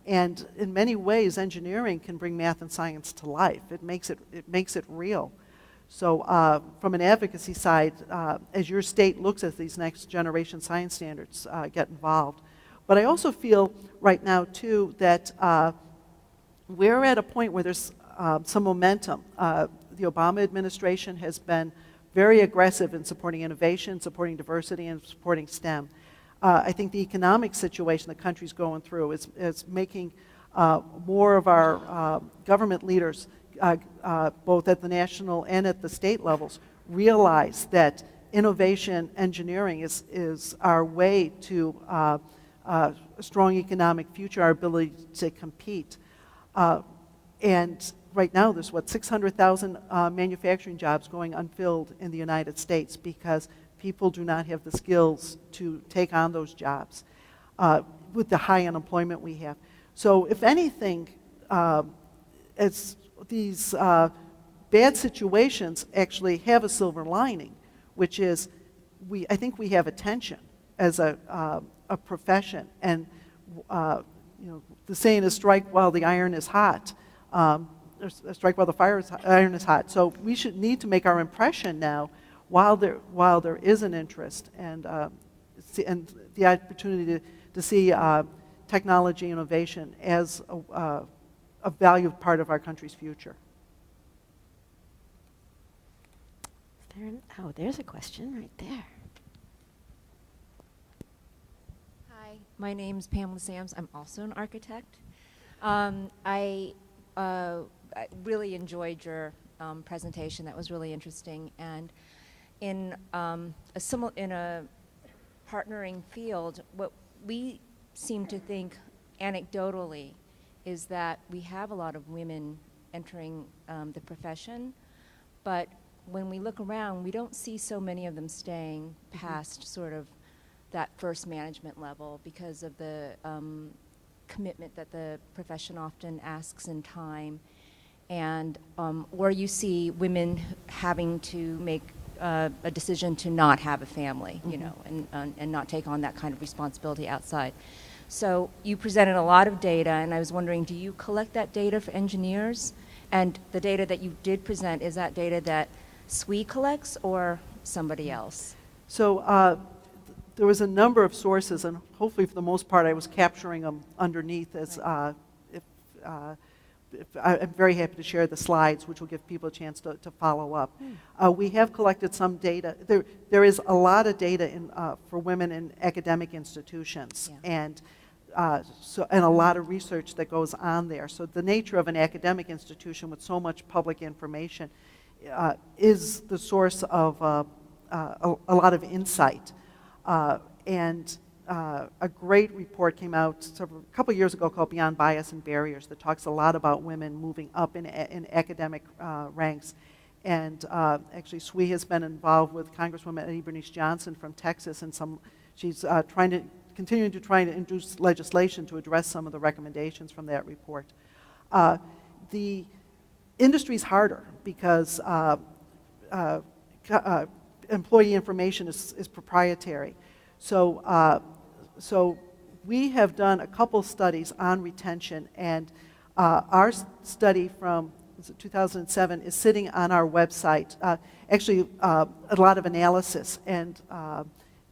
And in many ways, engineering can bring math and science to life. It makes it real. So from an advocacy side, as your state looks at these next generation science standards, get involved. But I also feel right now, too, that we're at a point where there's some momentum. The Obama administration has been very aggressive in supporting innovation, supporting diversity, and supporting STEM. I think the economic situation the country's going through is making more of our government leaders both at the national and at the state levels, realize that innovation engineering is our way to a strong economic future, our ability to compete. And right now there's, 600,000 manufacturing jobs going unfilled in the United States because people do not have the skills to take on those jobs with the high unemployment we have. So if anything, as these bad situations actually have a silver lining, which is I think we have attention as a profession, and you know, the saying is strike while the iron is hot, or strike while the iron is hot. So we should need to make our impression now while there is an interest and the opportunity to see technology innovation as a valued part of our country's future.
There's a question right there.
Hi, my name's Pamela Sams. I'm also an architect. I really enjoyed your presentation. That was really interesting. And in a partnering field, what we seem to think anecdotally is that we have a lot of women entering the profession, but when we look around, we don't see so many of them staying past sort of that first management level because of the commitment that the profession often asks in time, and or you see women having to make a decision to not have a family, you know, and not take on that kind of responsibility outside. So you presented a lot of data, and I was wondering, do you collect that data for engineers? And the data that you did present, is that data that SWE collects or somebody else? So
there was a number of sources, and hopefully for the most part I was capturing them underneath as I'm very happy to share the slides, which will give people a chance to follow up. We have collected some data. There is a lot of data for women in academic institutions, and a lot of research that goes on there. So the nature of an academic institution with so much public information is the source of a lot of insight. And a great report came out a couple years ago called Beyond Bias and Barriers that talks a lot about women moving up in academic ranks. And actually, SWE has been involved with Congresswoman Eddie Bernice Johnson from Texas, and she's continuing to try to introduce legislation to address some of the recommendations from that report. The industry's harder because employee information is proprietary. So we have done a couple studies on retention, and our study from 2007 is sitting on our website. Actually, a lot of analysis and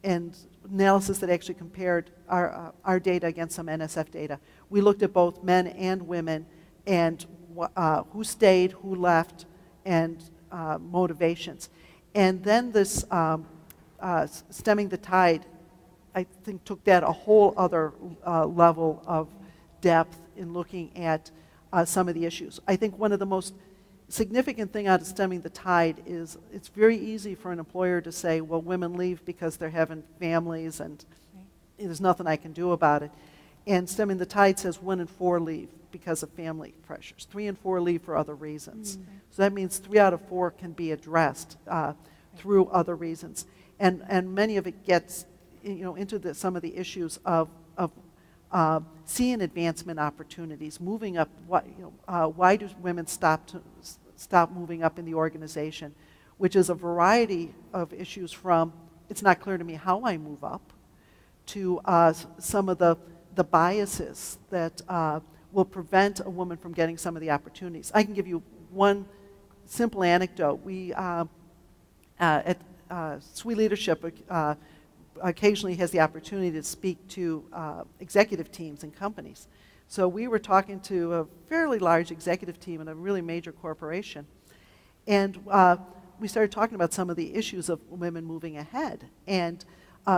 analysis that actually compared our data against some NSF data. We looked at both men and women and who stayed, who left, and motivations. And then this Stemming the Tide, I think, took that a whole other level of depth in looking at some of the issues. I think one of the most significant thing out of Stemming the Tide is it's very easy for an employer to say, well, women leave because they're having families and there's nothing I can do about it. And Stemming the Tide says 1 in 4 leave because of family pressures. 3 in 4 leave for other reasons. So that means 3 out of 4 can be addressed through other reasons. And many of it gets into some of the issues of seeing advancement opportunities, moving up. Why do women stop moving up in the organization? Which is a variety of issues, from it's not clear to me how I move up, to some of the biases that will prevent a woman from getting some of the opportunities. I can give you one simple anecdote. We at SWE Leadership occasionally has the opportunity to speak to executive teams and companies. So we were talking to a fairly large executive team in a really major corporation, and we started talking about some of the issues of women moving ahead. And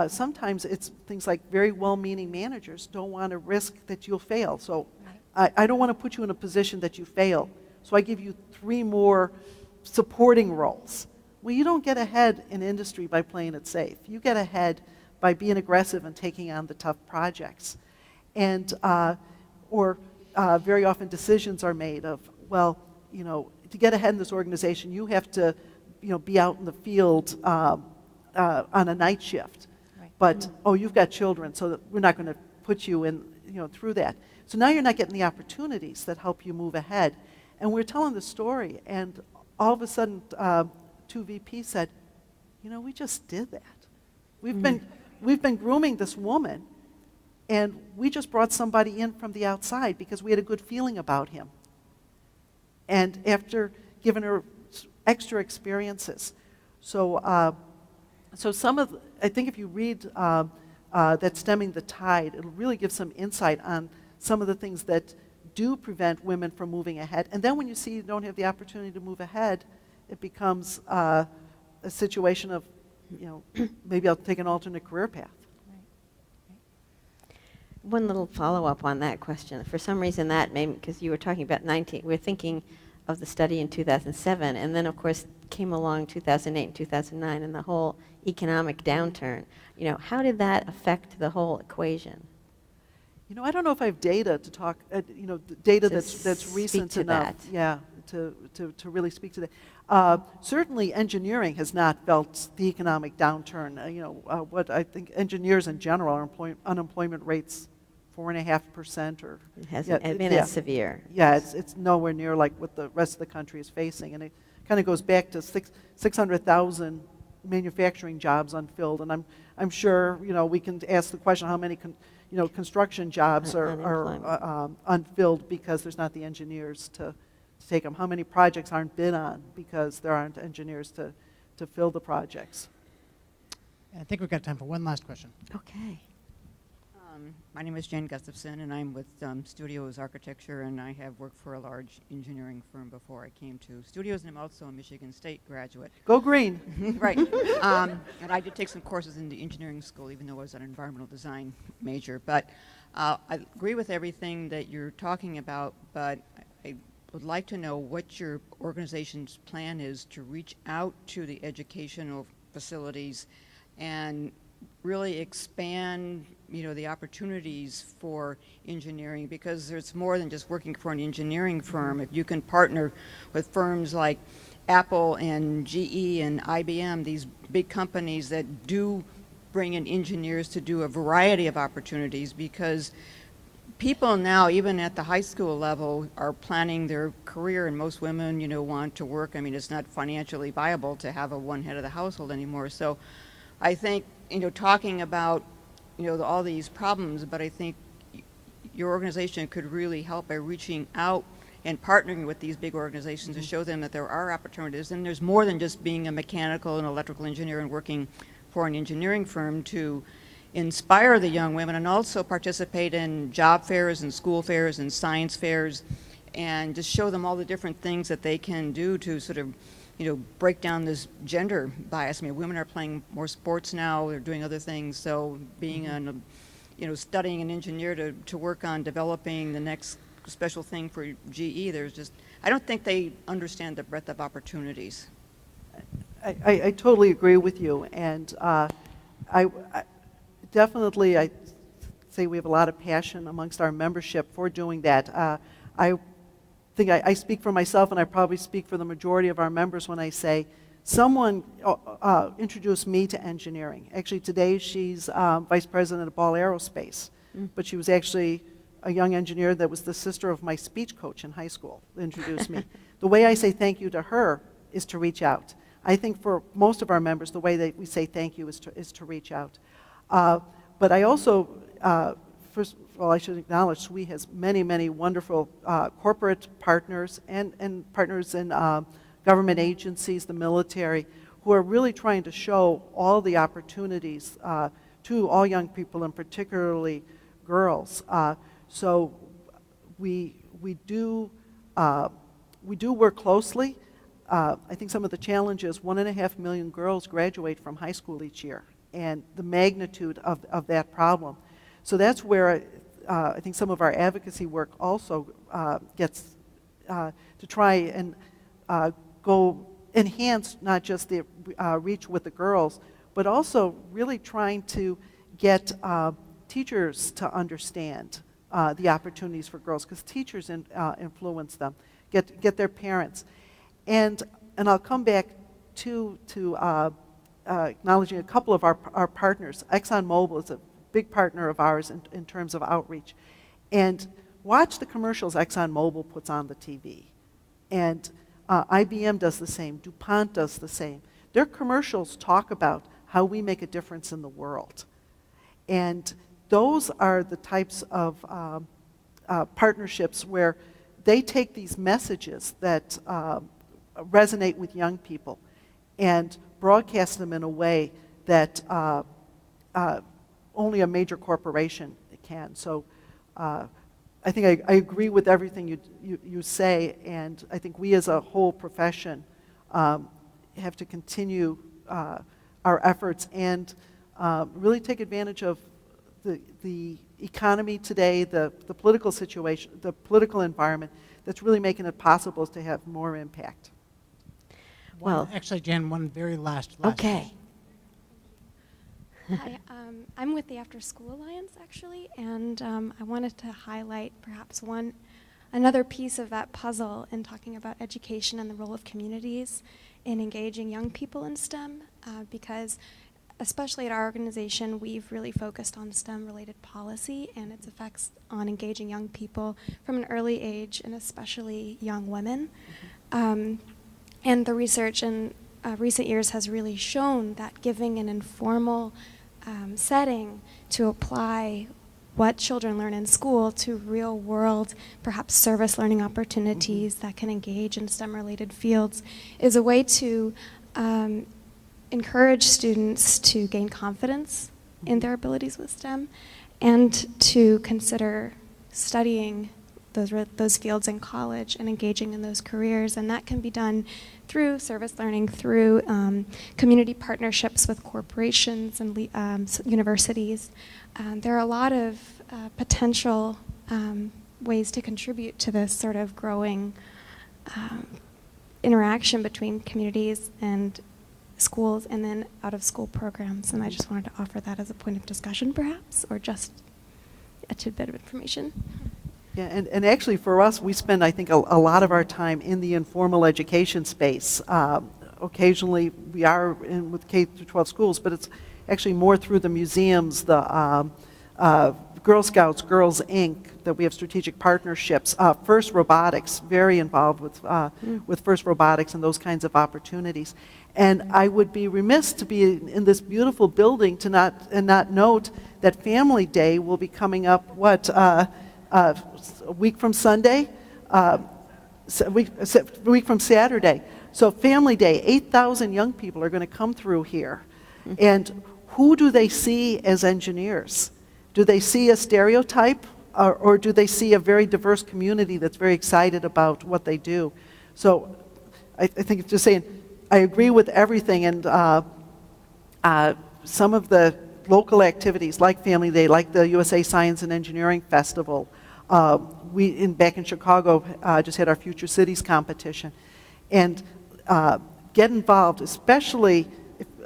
sometimes it's things like very well-meaning managers don't want to risk that you'll fail. So I don't want to put you in a position that you fail. So I give you 3 more supporting roles. Well, you don't get ahead in industry by playing it safe. You get ahead by being aggressive and taking on the tough projects. And, very often decisions are made of, well, to get ahead in this organization, you have to, be out in the field on a night shift. Right. But, you've got children, so that we're not going to put you in, through that. So now you're not getting the opportunities that help you move ahead. And we're telling the story, and all of a sudden, 2 VPs said, we just did that. We've been grooming this woman, and we just brought somebody in from the outside because we had a good feeling about him. And after giving her extra experiences. So I think if you read that Stemming the Tide, it'll really give some insight on some of the things that do prevent women from moving ahead. And then when you see you don't have the opportunity to move ahead, it becomes a situation of, maybe I'll take an alternate career path.
One little follow-up on that question. For some reason that made, because you were talking about we're thinking of the study in 2007, and then of course came along 2008 and 2009 and the whole economic downturn. How did that affect the whole equation?
I don't know if I have data to talk, data
To
that's recent
speak to
enough.
that.
Yeah, to really speak to that. Certainly engineering has not felt the economic downturn. What I think engineers in general, our unemployment rates 4.5%, or
It hasn't been as severe.
Yeah, it's nowhere near like what the rest of the country is facing, and it kind of goes back to 600,000 manufacturing jobs unfilled. And I'm sure we can ask the question how many construction jobs are unfilled because there's not the engineers to take them. How many projects aren't bid on because there aren't engineers to fill the projects?
I think we've got time for one last question.
Okay.
My name is Jane Gustafson, and I'm with Studios Architecture, and I have worked for a large engineering firm before I came to Studios, and I'm also a Michigan State graduate.
Go green.
Right. And I did take some courses in the engineering school, even though I was an environmental design major. But I agree with everything that you're talking about, but I would like to know what your organization's plan is to reach out to the educational facilities and really expand the opportunities for engineering, because there's more than just working for an engineering firm. If you can partner with firms like Apple and GE and IBM, these big companies that do bring in engineers to do a variety of opportunities, because people now, even at the high school level, are planning their career, and most women, want to work. I mean, it's not financially viable to have a one head of the household anymore. So I think, talking about, all these problems, but I think your organization could really help by reaching out and partnering with these big organizations to show them that there are opportunities, and there's more than just being a mechanical and electrical engineer and working for an engineering firm, to inspire the young women and also participate in job fairs and school fairs and science fairs, and just show them all the different things that they can do to sort of, break down this gender bias. I mean, women are playing more sports now, they're doing other things, so being on, studying an engineer to work on developing the next special thing for GE, I don't think they understand the breadth of opportunities.
I totally agree with you, and I definitely, I say we have a lot of passion amongst our membership for doing that. I think I speak for myself, and I probably speak for the majority of our members when I say someone introduced me to engineering. Actually, today she's vice president of Ball Aerospace, but she was actually a young engineer that was the sister of my speech coach in high school that introduced me. The way I say thank you to her is to reach out. I think for most of our members, the way that we say thank you is to reach out. But I also, first of all, I should acknowledge SWE has many, many wonderful corporate partners and partners in government agencies, the military, who are really trying to show all the opportunities to all young people, and particularly girls. So we do work closely. I think some of the challenges, 1.5 million girls graduate from high school each year, and the magnitude of that problem. So that's where I think some of our advocacy work also gets to try and go enhance not just the reach with the girls, but also really trying to get teachers to understand the opportunities for girls, because teachers influence them, get their parents. And I'll come back to acknowledging a couple of our partners. ExxonMobil is a big partner of ours in terms of outreach. And watch the commercials ExxonMobil puts on the TV. And IBM does the same. DuPont does the same. Their commercials talk about how we make a difference in the world. And those are the types of partnerships where they take these messages that resonate with young people and broadcast them in a way that only a major corporation can. So I think I agree with everything you say, and I think we as a whole profession have to continue our efforts and really take advantage of the economy today, the political situation, the political environment that's really making it possible to have more impact.
Well,
actually, Jan, one very last
okay.
Hi, I'm with the After School Alliance, actually, and I wanted to highlight perhaps another piece of that puzzle in talking about education and the role of communities in engaging young people in STEM, because especially at our organization, we've really focused on STEM-related policy and its effects on engaging young people from an early age, and especially young women. And the research in recent years has really shown that giving an informal setting to apply what children learn in school to real-world, perhaps service learning opportunities that can engage in STEM-related fields is a way to encourage students to gain confidence in their abilities with STEM and to consider studying those fields in college and engaging in those careers. And that can be done through service learning, through community partnerships with corporations and universities. There are a lot of potential ways to contribute to this sort of growing interaction between communities and schools and then out-of-school programs. And I just wanted to offer that as a point of discussion, perhaps, or just a tidbit of information.
Yeah, and actually for us, we spend, I think, a lot of our time in the informal education space. Occasionally, we are in with K through 12 schools, but it's actually more through the museums, the Girl Scouts, Girls Inc., that we have strategic partnerships. First Robotics, very involved with First Robotics and those kinds of opportunities. And I would be remiss to be in this beautiful building to not note that Family Day will be coming up, a week from Sunday? A week from Saturday. So Family Day, 8,000 young people are going to come through here. And who do they see as engineers? Do they see a stereotype, or do they see a very diverse community that's very excited about what they do? So I think it's just saying, I agree with everything, and some of the local activities like Family Day, like the USA Science and Engineering Festival, back in Chicago, just had our Future Cities competition. And get involved, especially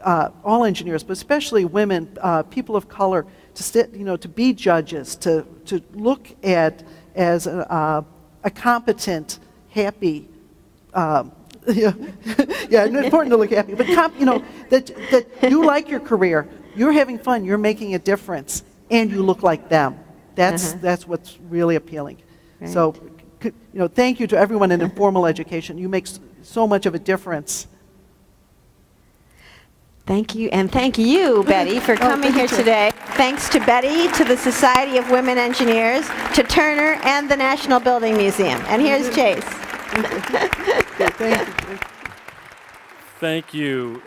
all engineers, but especially women, people of color, to be judges, to look at as a competent, happy. Yeah, important to look happy, but that you like your career, you're having fun, you're making a difference, and you look like them. That's what's really appealing. Right. So, thank you to everyone in informal education. You make so much of a difference.
Thank you, and thank you, Betty, for coming here today. Thanks to Betty, to the Society of Women Engineers, to Turner, and the National Building Museum. And here's Chase.
Thank you,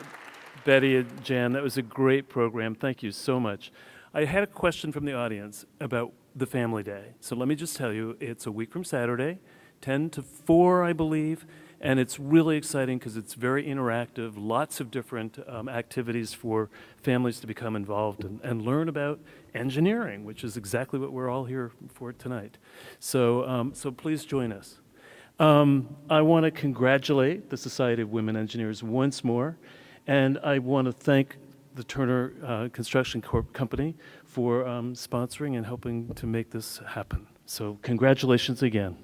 Betty and Jan. That was a great program. Thank you so much. I had a question from the audience about the Family Day. So let me just tell you, it's a week from Saturday, 10 to 4, I believe. And it's really exciting because it's very interactive, lots of different activities for families to become involved and learn about engineering, which is exactly what we're all here for tonight. So, so please join us. I want to congratulate the Society of Women Engineers once more, and I want to thank the Turner Construction Company for sponsoring and helping to make this happen. So congratulations again.